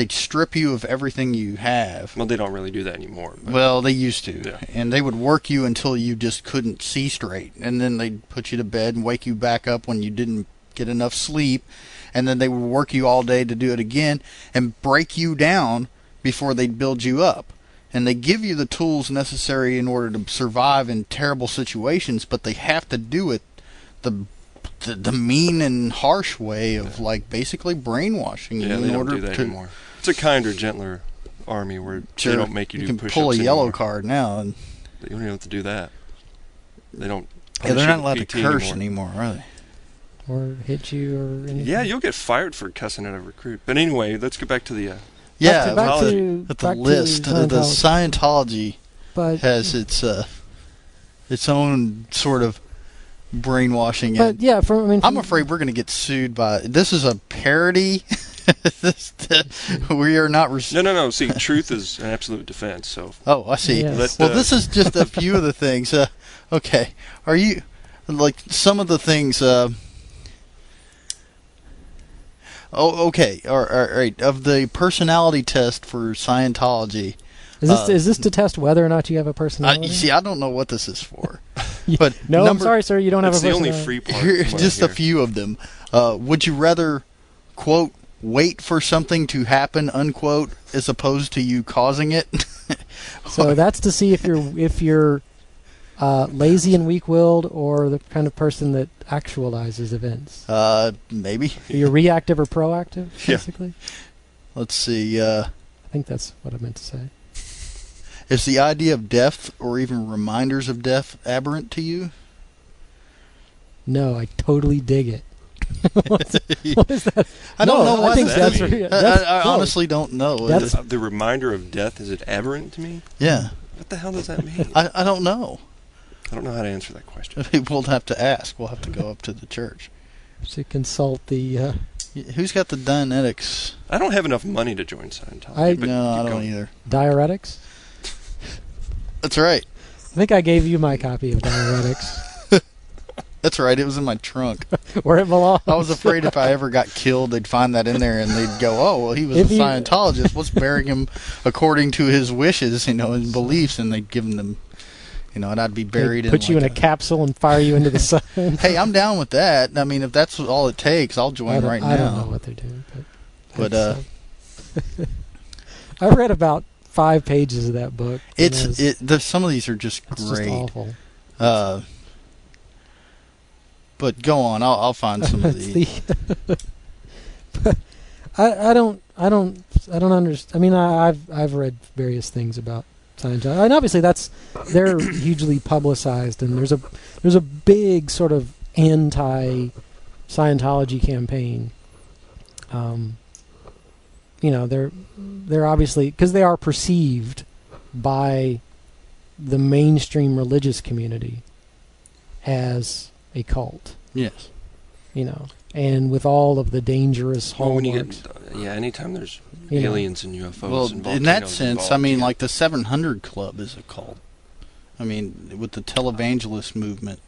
strip you of everything you have. Well, they don't really do that anymore. Well, they used to, and they would work you until you just couldn't see straight, and then they'd put you to bed and wake you back up when you didn't get enough sleep, and then they would work you all day to do it again and break you down before they'd build you up. And they give you the tools necessary in order to survive in terrible situations, but they have to do it the mean and harsh way of like basically brainwashing you. They don't do that anymore. It's a kinder, gentler army where they don't make you do push-ups pull a yellow anymore. Card now, and you don't even have to do that. They don't. Yeah, they're not allowed to curse anymore, are they? Or hit you or anything. Yeah, you'll get fired for cussing at a recruit. But anyway, let's get back to the. Back to the list. The Scientology has its own sort of brainwashing. But I'm afraid we're going to get sued by. This is a parody. We are not. No. See, truth is an absolute defense. So. Oh, I see. Yes. Well, this is just a few of the things. Okay, are you like some of the things? Oh, okay. All right. Of the personality test for Scientology, is this to test whether or not you have a personality? You see, I don't know what this is for. But I'm sorry, sir. You don't have a personality. It's the only free part. Just a few of them. Would you rather, quote, wait for something to happen, unquote, as opposed to you causing it? So that's to see if you're lazy and weak-willed, or the kind of person that actualizes events. Maybe. Are you reactive or proactive, basically? Let's see. I think that's what I meant to say. Is the idea of death, or even reminders of death, aberrant to you? No, I totally dig it. What is that? I don't know what that means. I honestly don't know. The reminder of death, is it aberrant to me? Yeah. What the hell does that mean? I don't know. I don't know how to answer that question. We'll have to ask. We'll have to go up to the church. To consult the... Who's got the Dianetics? I don't have enough money to join Scientology. I don't either. Diuretics? That's right. I think I gave you my copy of Diuretics. That's right. It was in my trunk. Where it belongs. I was afraid if I ever got killed, they'd find that in there, and they'd go, "Oh, well, he was a Scientologist. Let's bury him according to his wishes, and beliefs." And they'd give them, and I'd be buried. Put you in a capsule and fire you into the sun. Hey, I'm down with that. I mean, if that's all it takes, I'll join right now. I don't know what they're doing, but I read about 5 pages of that book. Some of these are just great. Just awful. But go on, I'll find some of these. I don't understand. I mean, I've read various things about Scientology, and obviously they're hugely publicized, and there's a big sort of anti-Scientology campaign. They're obviously, because they are perceived by the mainstream religious community as a cult. Yes. And with all of the dangerous hallmarks. Anytime there's aliens and UFOs and in that sense, I mean, like the 700 Club is a cult. I mean, with the televangelist movement,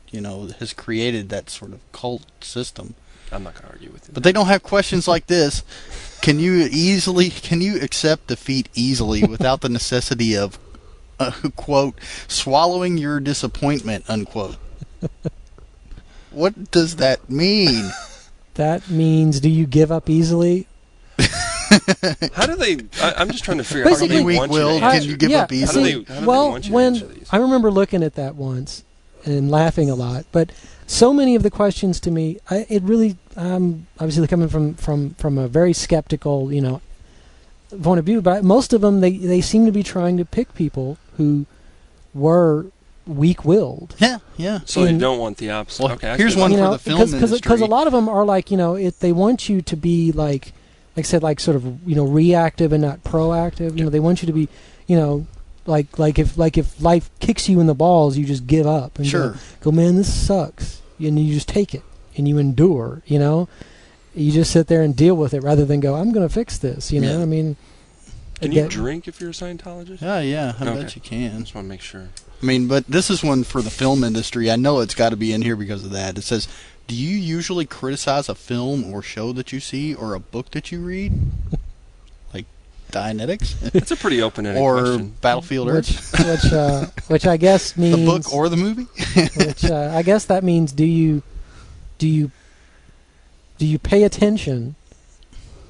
has created that sort of cult system. I'm not going to argue with you. But they don't have questions like this. Can you accept defeat easily without the necessity of, quote, swallowing your disappointment, unquote? What does that mean? That means, do you give up easily? How do they? I'm just trying to figure out. How do weak-willed? Can you give up easily? I remember looking at that once and laughing a lot, but so many of the questions to me, obviously coming from a very skeptical, point of view, but most of them they seem to be trying to pick people who were weak-willed. Yeah. So they don't want the opposite. Well, here's one for the film industry. Because a lot of them are like, they want you to be like like I said, like sort of reactive and not proactive. They want you to be like if life kicks you in the balls, you just give up and go, man, this sucks, and you just take it and you endure. You just sit there and deal with it rather than go, I'm going to fix this. I mean, can you drink if you're a Scientologist? Yeah, I bet you can. Just want to make sure. I mean, but this is one for the film industry. I know it's got to be in here because of that. It says, do you usually criticize a film or show that you see or a book that you read? Like Dianetics? That's a pretty open-ended question. Or Battlefield Earth? Which I guess means... The book or the movie? Which I guess that means do you pay attention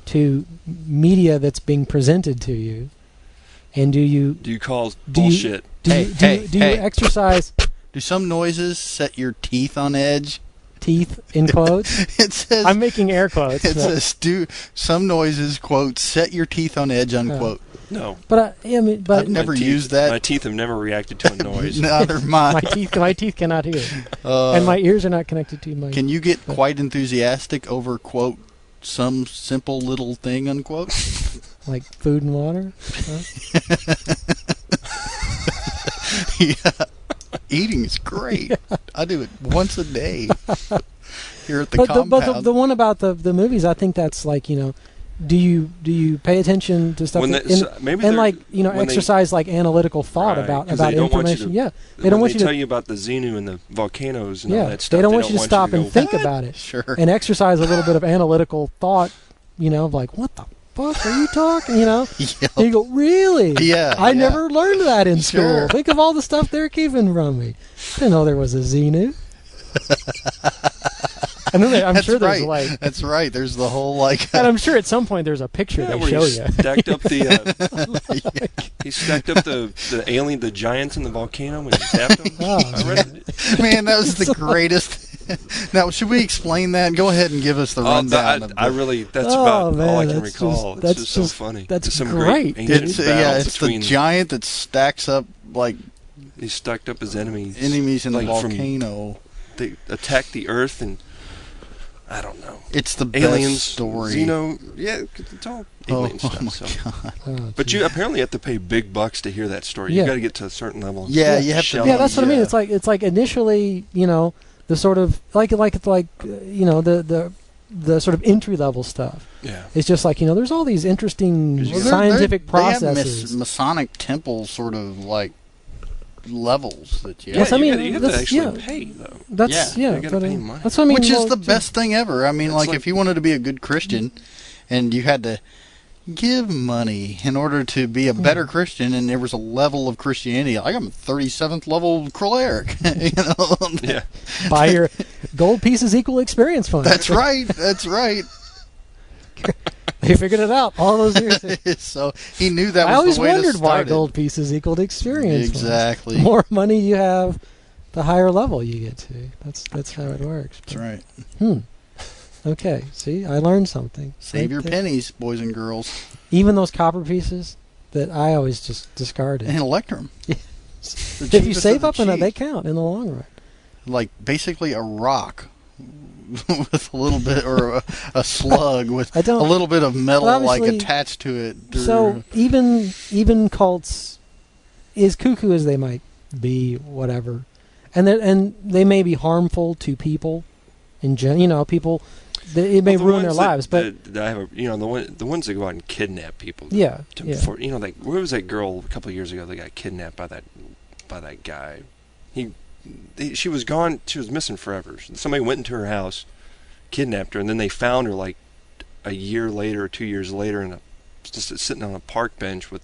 to media that's being presented to you? And do you call bullshit? Do you exercise? Do some noises set your teeth on edge? Teeth in quotes. It says. I'm making air quotes. It says, "Do some noises quote set your teeth on edge?" Unquote. No. But I've never used that. My teeth have never reacted to a noise. Neither mine. My teeth cannot hear, and my ears are not connected to my. Can you get quite enthusiastic over quote some simple little thing unquote? Like food and water? Huh? Yeah. Eating is great. I do it once a day here at the compound. But the one about the movies, I think that's like, do you pay attention to stuff exercise like analytical thought about information? They don't want you to tell you about the Xenu and the volcanoes and all that stuff. They don't want you to stop and think about it. Sure. And exercise a little bit of analytical thought, like, what the fuck are you talking? Yep. And you go, really? Yeah. I never learned that in school. Think of all the stuff they're keeping from me. I didn't know there was a Xenu. I'm sure there's like. That's right. There's the whole like. And I'm sure at some point there's a picture they show you. Stacked up the. He stacked up the alien, the giants in the volcano when he tapped them. Man, that was the greatest. Now, should we explain that? Go ahead and give us the rundown. That's about all I can recall. That's just so funny. That's some great. It's the giant that stacks up like. He stacked up his enemies. In the volcano. They attacked the Earth and. I don't know. It's the aliens, best story. It's all alien stuff. My God. But you apparently have to pay big bucks to hear that story. Yeah. You got to get to a certain level. Yeah, you have to. Yeah, that's what I mean. It's like initially, the sort of like the sort of entry level stuff. Yeah. It's just like there's all these interesting scientific processes. They have Masonic temple sort of like levels that you. Yes, I mean you have to actually pay though. That's you got to pay money. That's what I mean. Which is the best thing ever. I mean, like if you wanted to be a good Christian, and you had to give money in order to be a better Christian, and there was a level of Christianity. Like I'm a 37th level cleric. Yeah. Buy your gold pieces equal experience fund. That's right. That's right. They figured it out all those years. So he knew that was the way to start it. I always wondered why gold pieces equaled experience. Exactly. The more money you have, the higher level you get to. That's how it works. That's right. Okay. See, I learned something. Save your pennies, boys and girls. Even those copper pieces that I always just discarded. And electrum. If you save up in it, they count in the long run. Like basically a rock. With a little bit, or a slug with a little bit of metal like attached to it. So even cults, as cuckoo as they might be, whatever, and they may be harmful to people, in general. People, it may ruin their lives. But I have the ones that go out and kidnap people. Yeah. Like where was that girl a couple of years ago that got kidnapped by that guy? She was gone. She was missing forever. Somebody went into her house, kidnapped her, and then they found her like a year later or 2 years later, just sitting on a park bench with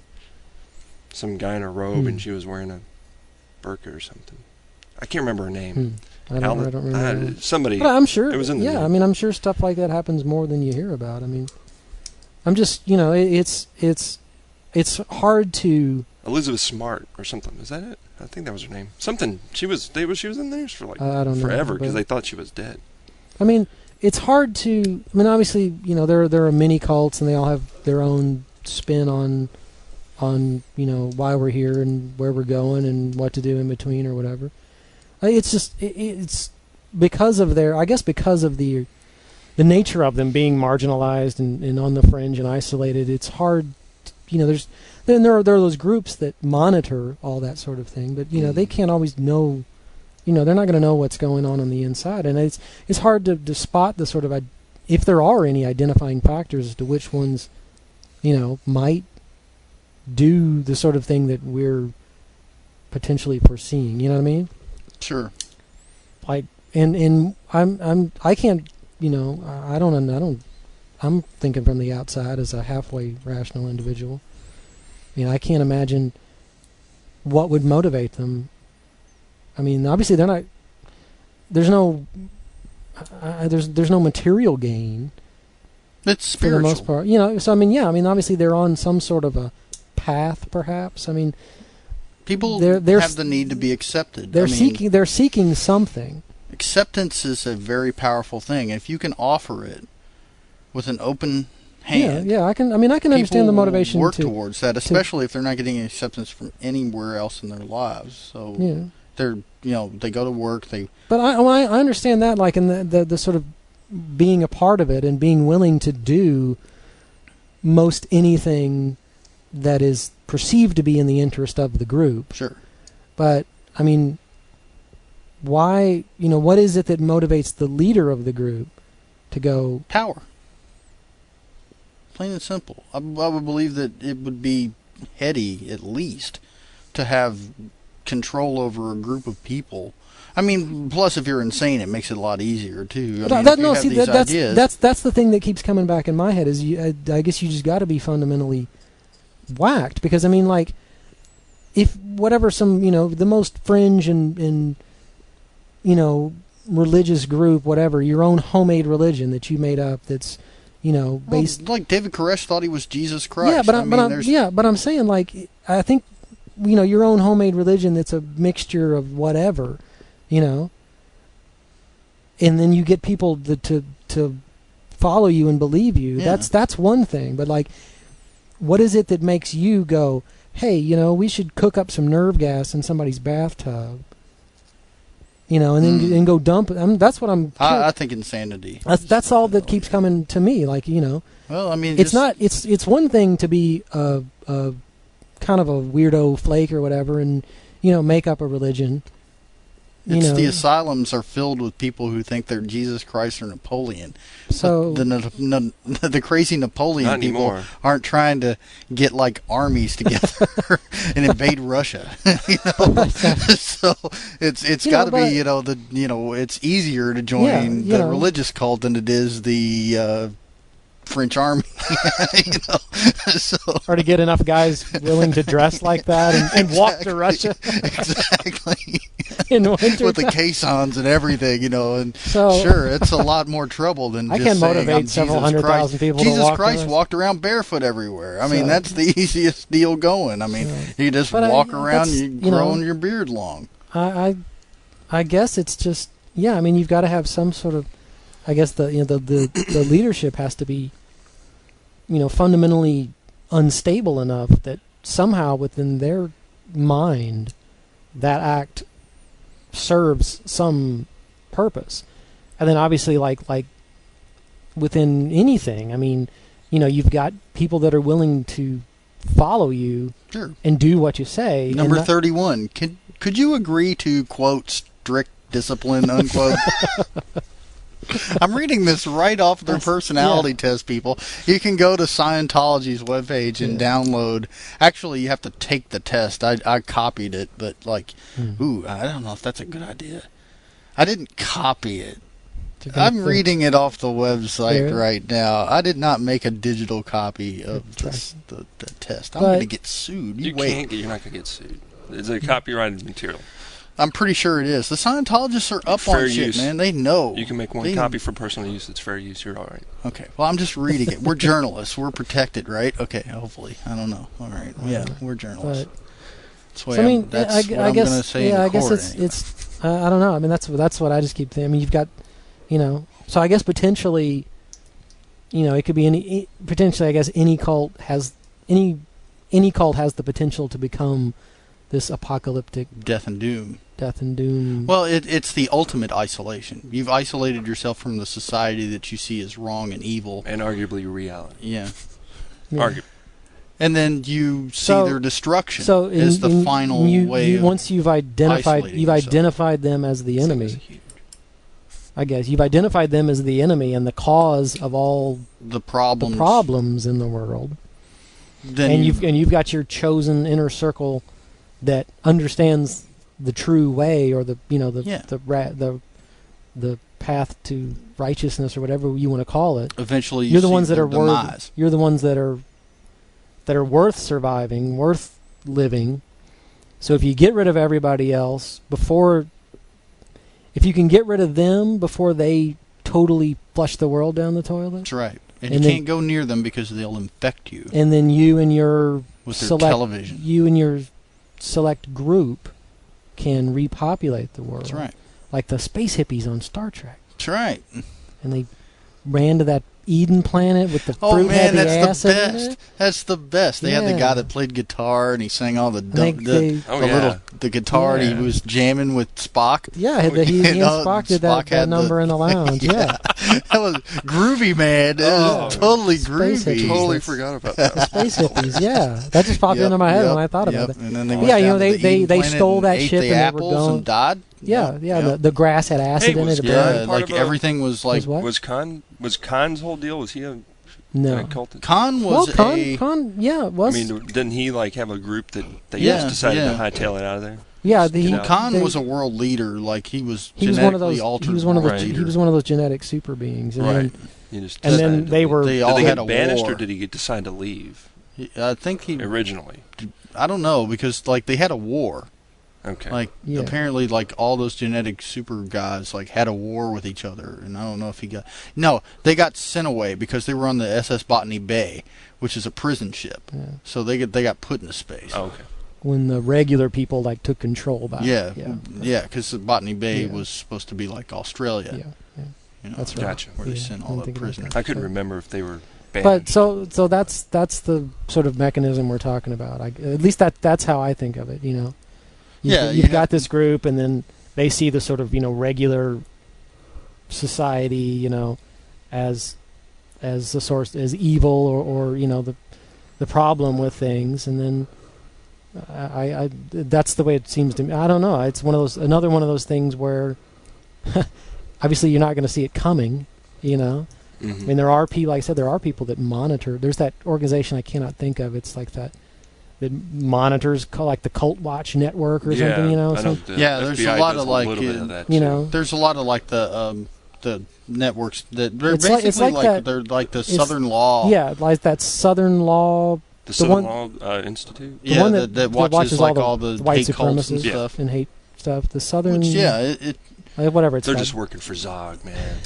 some guy in a robe, and she was wearing a burqa or something. I can't remember her name. I don't remember. Somebody. But I'm sure. It was in the news. I mean, I'm sure stuff like that happens more than you hear about. I mean, I'm just it's hard to. Elizabeth Smart or something. Is that it? I think that was her name. Something. She was in the news for forever because they thought she was dead. I mean, it's hard to. I mean, obviously, there are many cults and they all have their own spin on why we're here and where we're going and what to do in between or whatever. It's just it's because of the the nature of them being marginalized and on the fringe and isolated, it's hard. There are those groups that monitor all that sort of thing, but they can't always know. They're not going to know what's going on the inside, and it's hard to spot the sort of if there are any identifying factors as to which ones might do the sort of thing that we're potentially foreseeing. You know what I mean? Sure. Like, and I can't. I don't. I'm thinking from the outside as a halfway rational individual. I can't imagine what would motivate them. Obviously they're not. There's no. There's no material gain. It's spiritual for the most part. So obviously they're on some sort of a path, perhaps. People they're have the need to be accepted. They're seeking something. Acceptance is a very powerful thing. If you can offer it with an open hand, I can understand the motivation work to towards that, especially if they're not getting acceptance from anywhere else in their lives. So they're they go to work. But I understand that, like in the sort of being a part of it and being willing to do most anything that is perceived to be in the interest of the group. Sure. But why? What is it that motivates the leader of the group to go? Power. Plain and simple. I would believe that it would be heady, at least, to have control over a group of people. Plus, if you're insane, it makes it a lot easier too. That's the thing that keeps coming back in my head. Is I guess you just got to be fundamentally whacked, because if whatever the most fringe and religious group, whatever, your own homemade religion that you made up, that's based like David Koresh thought he was Jesus Christ. Yeah, but I'm saying, like, I think your own homemade religion that's a mixture of whatever, and then you get people to follow you and believe you. Yeah. That's one thing, but like, what is it that makes you go, hey, we should cook up some nerve gas in somebody's bathtub? And then go dump it. That's what I'm. I think insanity. That's all that keeps coming to me. Like Well, it's not. It's one thing to be a kind of a weirdo flake or whatever, and make up a religion. The asylums are filled with people who think they're Jesus Christ or Napoleon. So the crazy Napoleon people aren't trying to get like armies together and invade Russia. So it's got to be it's easier to join the religious cult than it is the French army. Or to get enough guys willing to dress like that and walk to Russia. Exactly. In winter with the caissons and everything, and so, sure, it's a lot more trouble than I just can saying motivate I'm several Jesus 100,000 people to Jesus walk Christ walked around barefoot everywhere. That's the easiest deal going. You just walk around, growing your beard long. I guess it's just you've got to have some sort of, I guess the leadership has to be fundamentally unstable enough that somehow within their mind that act serves some purpose. And then obviously like within anything, you've got people that are willing to follow you and do what you say. Number 31. Could you agree to, quote, strict discipline, unquote? I'm reading this right off their personality test, people. You can go to Scientology's webpage and download. Actually, you have to take the test. I copied it, but I don't know if that's a good idea. I didn't copy it. I'm reading it off the website right now. I did not make a digital copy of the test. I'm going to get sued. You're not going to get sued. It's a copyrighted material. I'm pretty sure it is. The Scientologists are up on shit, man. They know. You can make one copy for personal use. It's fair use. You're all right. Okay. Well, I'm just reading it. We're journalists. We're protected, right? Okay. Hopefully. I don't know. All right. Yeah, we're journalists. That's what I'm going to say in court. It's I don't know. That's what I just keep thinking. You've got, so I guess potentially, it could be potentially, I guess any cult has the potential to become this apocalyptic Death and doom. Well, it's the ultimate isolation. You've isolated yourself from the society that you see as wrong and evil. And arguably reality. Yeah. Arguably. And then you see their destruction as the final way of once you've identified them as the enemy. I guess you've identified them as the enemy and the cause of all the problems in the world. Then and you've got your chosen inner circle that understands the true way, or the path to righteousness, or whatever you want to call it. Eventually, you're the ones that are demise. You're the ones that are worth surviving, worth living. So if you get rid of everybody else if you can get rid of them before they totally flush the world down the toilet. That's right. And you can't go near them because they'll infect you. And then you and your television. You and your select group can repopulate the world. That's right. Like the space hippies on Star Trek. That's right. And they ran to that Eden planet with the fruit heavy that's acid the best. in it. That's the best. They had the guy that played guitar and he sang all the guitar and he was jamming with Spock. Yeah, he and Spock did that number in the lounge. Yeah. That was groovy, man. Totally groovy. Hippies, totally forgot about that. Space hippies, yeah. That just popped into my head when I thought about it. And then they they stole that ship and they were going and died. The grass had acid in it. Everything was like. Was Khan's whole deal? Was he a occultist? Khan was Khan, it was. I mean, didn't he have a group that they just decided to hightail it out of there? Yeah, Khan was a world leader. Like he was genetically altered. He was one of those genetic super beings. And then they all did had he a banished, war. or did he decide to leave? I think he originally. I don't know, because they had a war. Okay. Apparently, all those genetic super guys had a war with each other, and I don't know if he got. No, they got sent away because they were on the SS Botany Bay, which is a prison ship. Yeah. So they got put into space. Oh, okay. When the regular people took control back. Yeah, because Botany Bay was supposed to be like Australia. Yeah. That's right. Gotcha. Where they sent all the prisoners. I couldn't remember if they were. But so that's the sort of mechanism we're talking about. At least that's how I think of it. You've got this group, and then they see the sort of regular society, as the source, as evil, or the problem with things, and then I that's the way it seems to me. I don't know. It's another one of those things where obviously you're not going to see it coming. Mm-hmm. I mean, there are people. Like I said, there are people that monitor. There's that organization I cannot think of. It's like that monitors, called the Cult Watch Network or something. There's a lot of there's a lot of the networks that they're they're like the Southern Law. Yeah, like that Southern Law. The Southern Law Institute. Yeah, one that watches all the white hate cults and supremacists stuff and hate stuff. The Southern. Whatever it's. They're just working for Zog, man.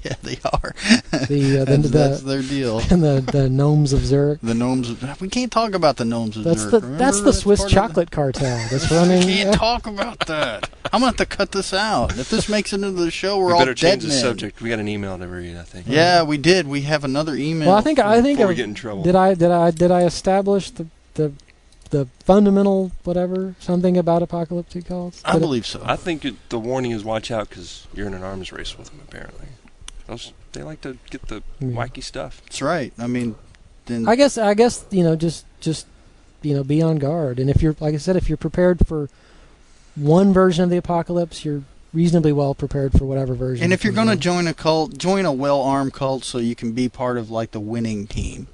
Yeah, they are. That's their deal. And the gnomes of Zurich. The gnomes. We can't talk about the gnomes of Zurich. That's the Swiss chocolate cartel that's running. We can't talk about that. I'm going to have to cut this out. If this makes it into the show, we're all dead men. We better change the subject. We got an email to read, I think. Yeah, we did. We have another email. Well, I think before we get in trouble. Did I establish the fundamental something about apocalyptic cults? I believe so. I think the warning is watch out because you're in an arms race with them. Apparently, they like to get the wacky stuff. That's right. I mean, then I guess just be on guard. And if you're, like I said, if you're prepared for one version of the apocalypse, you're reasonably well prepared for whatever version. And if you're going to join a cult, join a well-armed cult so you can be part of the winning team.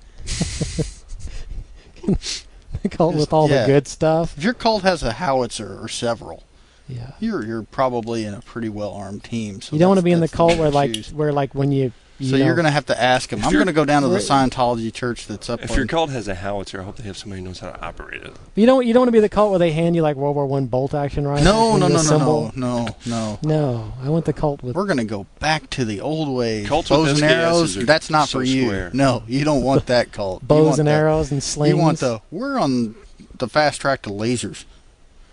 Cult with all the good stuff. If your cult has a howitzer or several, you're probably in a pretty well armed team. So you don't want to be in the cult where when you so you're going to have to ask them. I'm going to go down to the Scientology church that's up. If your cult has a howitzer, I hope they have somebody who knows how to operate it. You don't want to be the cult where they hand you World War I bolt action rifles. No. I want the cult with. We're going to go back to the old ways. Cults bows with and arrows. That's not for you. Square. No, you don't want that cult. Bows and arrows and slings. You want we're on the fast track to lasers.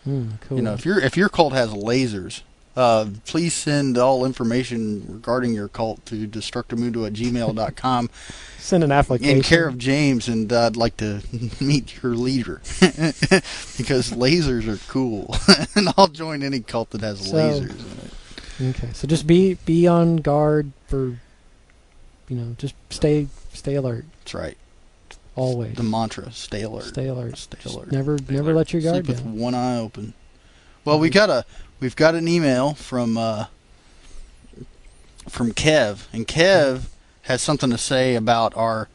Cool. If your cult has lasers, Please send all information regarding your cult to destructomundo@gmail.com. Send an application. In care of James, and I'd like to meet your leader. Because lasers are cool. And I'll join any cult that has lasers in it. Okay, so just be on guard for, just stay alert. That's right. Always. The mantra, stay alert. Stay alert. Stay alert. Never let your guard Sleep down. with one eye open. Well, we've got an email from Kev, and Kev has something to say about our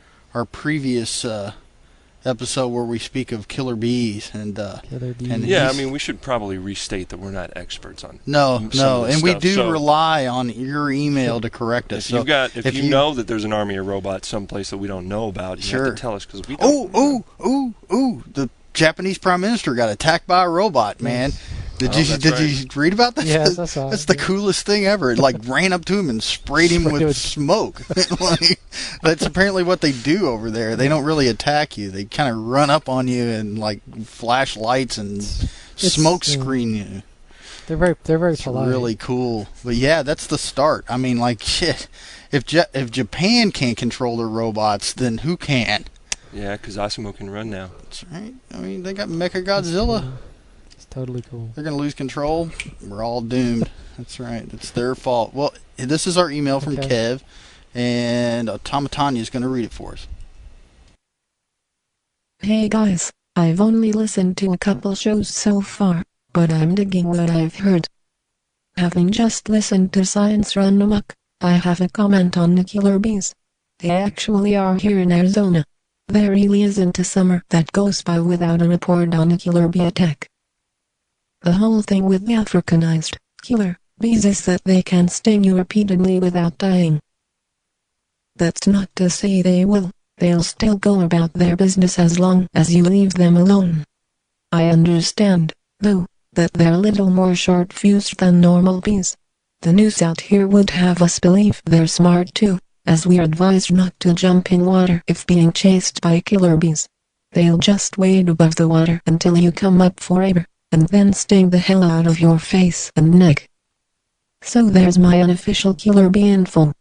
previous episode where we speak of killer bees and Killer bees. and Yeah, he's- I mean, we should probably restate that we're not experts on no, some of this and we stuff, do so rely on your email to correct us. if you know that there's an army of robots someplace that we don't know about, you have to tell us because we don't. Oh! The Japanese Prime Minister got attacked by a robot, man. Did you read about that? Yes, I saw it. That's the coolest thing ever. It ran up to him and sprayed him with smoke. That's apparently what they do over there. They don't really attack you. They kind of run up on you and flash lights and smoke screen you. They're very It's polite. really cool. But yeah, that's the start. I mean, shit. If Japan can't control their robots, then who can? Yeah, because Asimo can run now. That's right. I mean, they got Mechagodzilla. It's totally cool. They're going to lose control. We're all doomed. That's right. It's their fault. Well, this is our email from Kev, and Tomatanya is going to read it for us. Hey guys, I've only listened to a couple shows so far, but I'm digging what I've heard. Having just listened to Science Run Amok, I have a comment on the killer bees. They actually are here in Arizona. There really isn't a summer that goes by without a report on a killer bee attack. The whole thing with the Africanized killer bees is that they can sting you repeatedly without dying. That's not to say they'll still go about their business as long as you leave them alone. I understand, though, that they're a little more short-fused than normal bees. The news out here would have us believe they're smart too, as we're advised not to jump in water if being chased by killer bees. They'll just wait above the water until you come up for air, and then sting the hell out of your face and neck. So there's my unofficial killer bee info.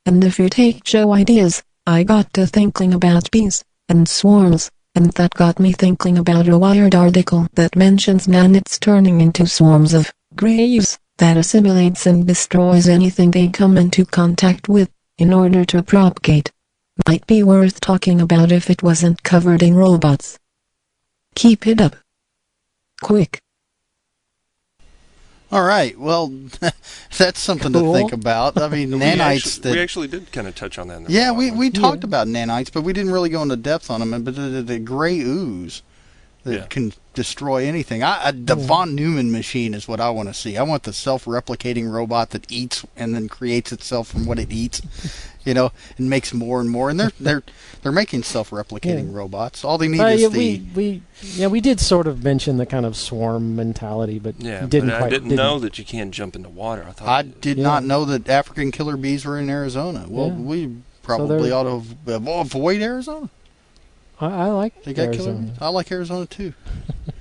And if you take show ideas, I got to thinking about bees and swarms, and that got me thinking about a Wired article that mentions gnats turning into swarms of graves that assimilates and destroys anything they come into contact with in order to propagate. Might be worth talking about if it wasn't covered in robots. Keep it up. Quick. All right. Well, that's something to think about. I mean, nanites. We actually did kind of touch on that. Yeah, we talked about nanites, but we didn't really go into depth on them. But the gray ooze that can destroy anything. The von Neumann machine is what I want to see. I want the self-replicating robot that eats and then creates itself from what it eats. And makes more and more. And they're making self-replicating robots. All they need is we did sort of mention the kind of swarm mentality, but I didn't know that you can't jump into water. I did not know that African killer bees were in Arizona. Well, we probably ought to avoid Arizona. I like they got Arizona. Killer bees. I like Arizona too.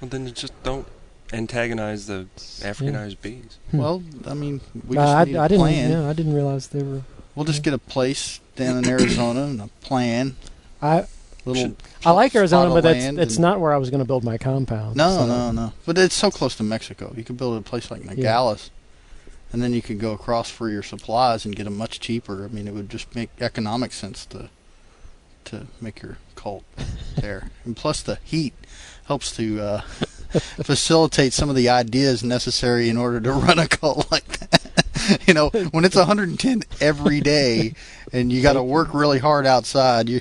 Well, then just don't antagonize the Africanized bees. Well, I mean, we just need a plan. I didn't realize they were. We'll just get a place down in Arizona and a plan. I like Arizona, but it's not where I was going to build my compound. No. But it's so close to Mexico. You could build a place like Nogales, and then you could go across for your supplies and get them much cheaper. I mean, it would just make economic sense to make your cult there. And plus, the heat helps to facilitate some of the ideas necessary in order to run a cult like that. When it's 110 every day and you got to work really hard outside, you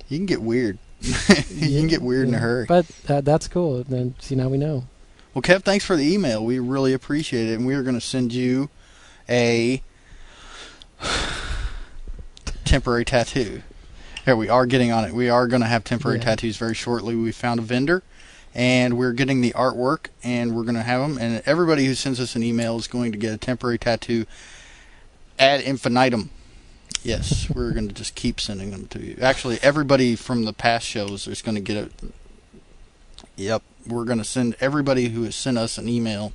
can get weird. You can get weird in a hurry. But that's cool. Then see, now we know. Well, Kev, thanks for the email. We really appreciate it, and we are going to send you a temporary tattoo. Here, we are getting on it. We are going to have temporary tattoos very shortly. We found a vendor, and we're getting the artwork, and we're going to have them. And everybody who sends us an email is going to get a temporary tattoo ad infinitum. Yes, we're going to just keep sending them to you. Actually, everybody from the past shows is going to get it. Yep, we're going to send everybody who has sent us an email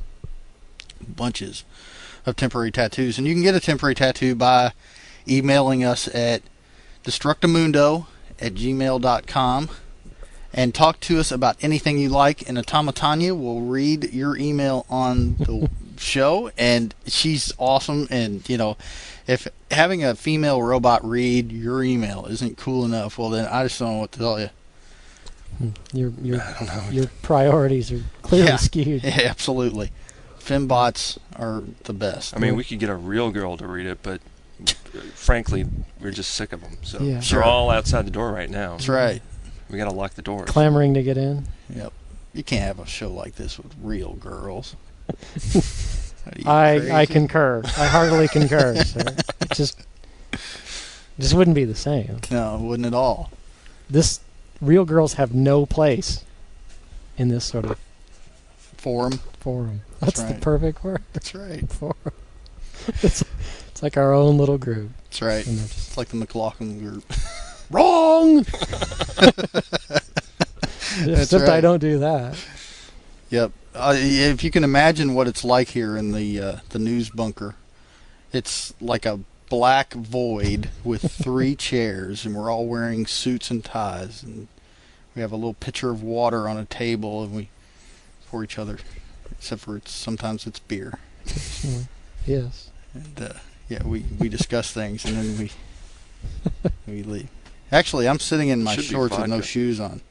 bunches of temporary tattoos. And you can get a temporary tattoo by emailing us at destructomundo@gmail.com and talk to us about anything you like. And Automatanya will read your email on the show, and she's awesome. And, you know, if having a female robot read your email isn't cool enough, well, then I just don't know what to tell you. Your priorities are clearly skewed. Yeah, absolutely. Fembots are the best. I mean, we could get a real girl to read it, but frankly, we're just sick of them. So Yeah. they're all outside the door right now. That's right. We got to lock the doors. Clamoring to get in. Yep. You can't have a show like this with real girls. I concur. I heartily concur. Sir. It just wouldn't be the same. No, it wouldn't at all. Real girls have no place in this sort of Forum. That's right. the perfect word. That's right. Forum. It's like our own little group. That's right. And they're just It's like the McLaughlin group. wrong. That's Except right. I don't do that. Yep. If you can imagine what it's like here in the news bunker, it's like a black void with 3 chairs, and we're all wearing suits and ties, and we have a little pitcher of water on a table, and we for each other, except for sometimes it's beer. Yes. And we discuss things, and then we leave. Actually, I'm sitting in my Should be shorts with no vodka. shoes on.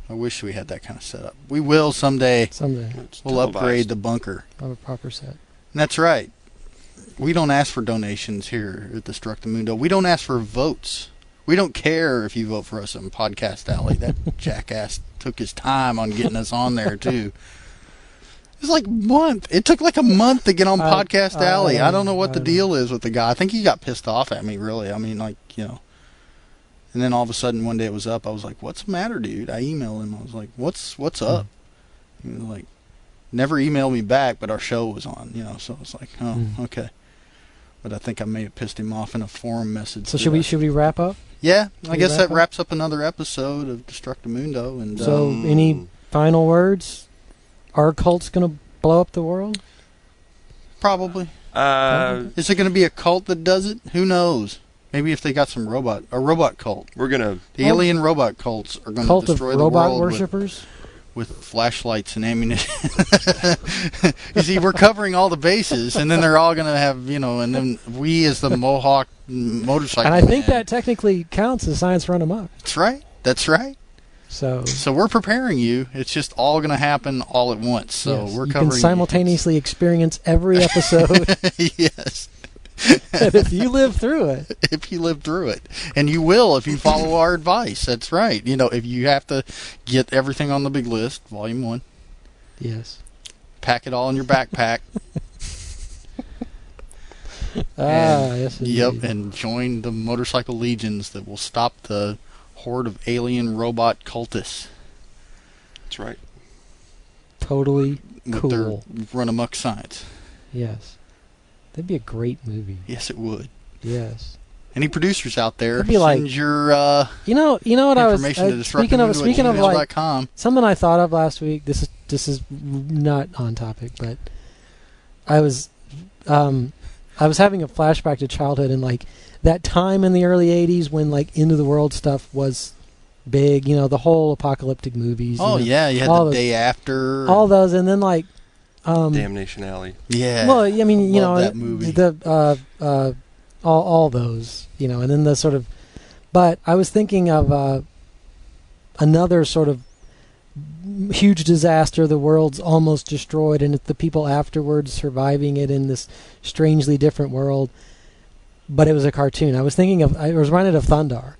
I wish we had that kind of setup. We will someday. Someday It's We'll upgrade televised. the bunker. I'll have a proper set. And that's right. We don't ask for donations here at Destructomundo. We don't ask for votes. We don't care if you vote for us on Podcast Alley. That jackass took his time on getting us on there, too. It was like a month. It took like a month to get on Podcast Alley. I don't know what the deal is with the guy. I think he got pissed off at me, really. I mean, like, you know. And then all of a sudden, one day it was up. I was like, what's the matter, dude? I emailed him. I was like, what's up? He was like, never emailed me back, but our show was on, you know. So I was like, oh, okay. But I think I may have pissed him off in a forum message. So should we wrap up? Yeah, I guess that wrap up? wraps up another episode of Destructomundo. And So any final words? Our cult's gonna blow up the world? probably. Is it going to be a cult that does it? Who knows? Maybe if they got a robot cult. We're gonna. The alien robot cults are going to Cult of destroy the robot world worshippers? with flashlights and ammunition. You see, we're covering all the bases, and then they're all going to have, you know, and then we as the Mohawk motorcycle. And I think man. that technically counts as science run amok. That's right. That's right. So we're preparing you. It's just all going to happen all at once. So yes, we're you covering. can simultaneously experience every episode. Yes. And if you live through it. If you live through it. And you will if you follow our advice. That's right. You know, if you have to get everything on the big list, Volume 1. Yes. Pack it all in your backpack. Yes. Yep, indeed. and join the motorcycle legions that will stop the horde of alien robot cultists That's right. Totally with cool. their run amok science. Yes. That'd be a great movie. Yes, it would. Yes. Any producers out there, It'd be like- send your You know what I was information to speaking of like destructomundo@gmail.com. something I thought of last week. This is not on topic, but I was having a flashback to childhood and like that time in the early '80s when like Into the World stuff was big. You know, the whole apocalyptic movies. Oh, you know, yeah, you had all the those- day after. all those, and then like Damnation Alley. Yeah. well, I mean, you Love know, that movie. the all those, you know, and then the sort of. But I was thinking of another sort of huge disaster. The world's almost destroyed, and it's the people afterwards surviving it in this strangely different world. But it was a cartoon. I was reminded of Thundar.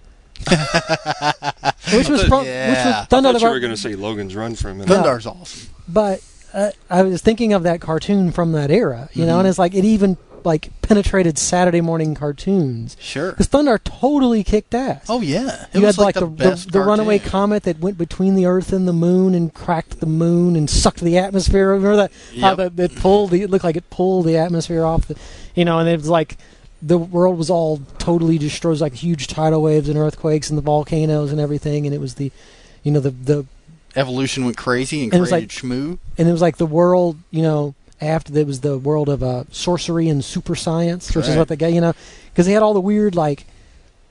which was Yeah. I Thundar. thought you were going to say Logan's Run for a minute. Thundar's awesome. But I was thinking of that cartoon from that era, you know, and it's like it even like penetrated Saturday morning cartoons. Sure. Because Thundar totally kicked ass. Oh, yeah. It You was had like the best the runaway cartoon. comet that went between the Earth and the Moon and cracked the Moon and sucked the atmosphere. Remember that? How Yep. it looked like it pulled the atmosphere off the, you know, and it was like the world was all totally destroyed. It was like huge tidal waves and earthquakes and the volcanoes and everything, and it was the, you know, the Evolution went crazy and And it was created like- Shmoo. and it was like the world, you know, after there was the world of sorcery and super science, which is Right. what they got, because they had all the weird like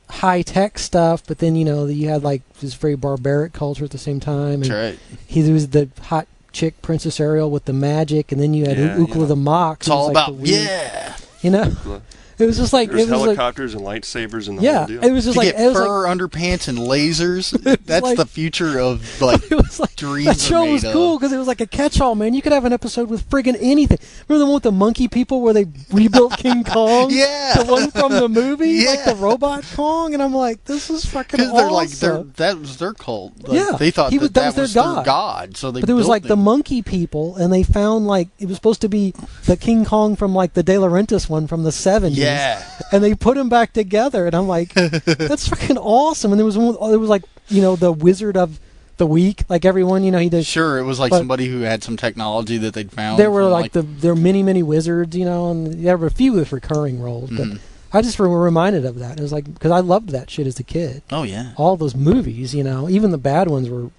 high tech stuff, but then you had like this very barbaric culture at the same time. And That's right. he was the hot chick Princess Ariel with the magic, and then you had Yeah, Ukla the Mock. It's all about There It was just like was it was like helicopters and lightsabers and the yeah, whole deal. it was just to like get it was fur like underpants and lasers. That's like- the future of like it was like dreams. that show are was made cool of. because it was like a catch-all, man. You could have an episode with friggin' anything. Remember the one with the monkey people where they rebuilt King Kong? Yeah. The one from the movie, like Yeah. the robot Kong, and I'm like, this is fucking Because awesome. they're that was their cult. Like, Yeah. they thought He was- that was was their their god. So they. But there was built like the him. monkey people, and they found like it was supposed to be the King Kong from like the De Laurentiis one from the 70s. Yeah. And they put him back together, and I'm like, that's fucking awesome. And there was like the Wizard of the Week, like everyone he did. Sure, it was like But- somebody who had some technology that they'd found. There were from, like there were many wizards, and there were a few with recurring roles, but Mhm. I just were reminded of that. It was like because I loved that shit as a kid. Oh yeah. All those movies, even the bad ones were,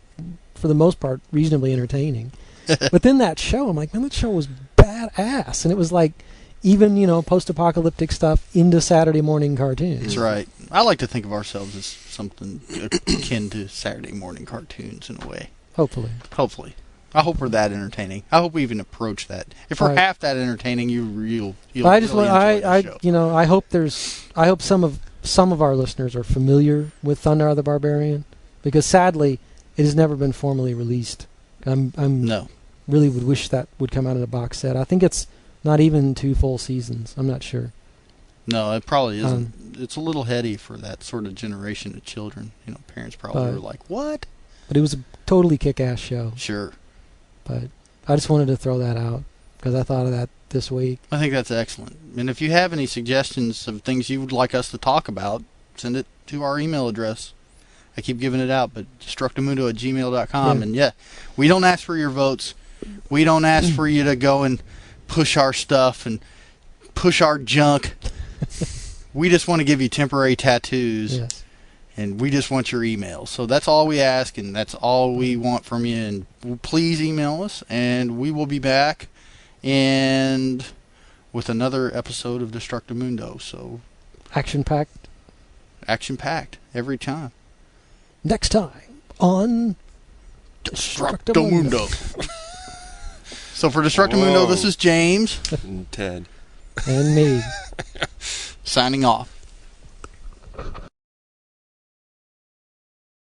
for the most part, reasonably entertaining. But then that show, I'm like, man, that show was badass, and it was like even post-apocalyptic stuff into Saturday morning cartoons. That's right. I like to think of ourselves as something akin to Saturday morning cartoons in a way. Hopefully, Hopefully. I hope we're that entertaining. I hope we even approach that. If we're Right. half that entertaining, you'll I just really want enjoy the show. I hope some of our listeners are familiar with Thunder the Barbarian, because sadly it has never been formally released. I'm No. really would wish that would come out in a box set. I think it's not even 2 full seasons. I'm not sure. No, it probably isn't. It's a little heady for that sort of generation of children. Parents probably were like, "What?" But it was a totally kick-ass show. Sure. But I just wanted to throw that out because I thought of that this week. I think that's excellent. And if you have any suggestions of things you would like us to talk about, send it to our email address. I keep giving it out, but destructomundo@gmail.com. Yeah. And yeah, we don't ask for your votes. We don't ask for you to go and push our stuff and push our junk. We just want to give you temporary tattoos. Yes. And we just want your email. So that's all we ask, and that's all we want from you. And please email us, and we will be back and with another episode of Destructomundo. So Action-packed. action-packed every time. Next time on Destructomundo. So for Destructomundo, Whoa. this is James And Ted. And me. signing off.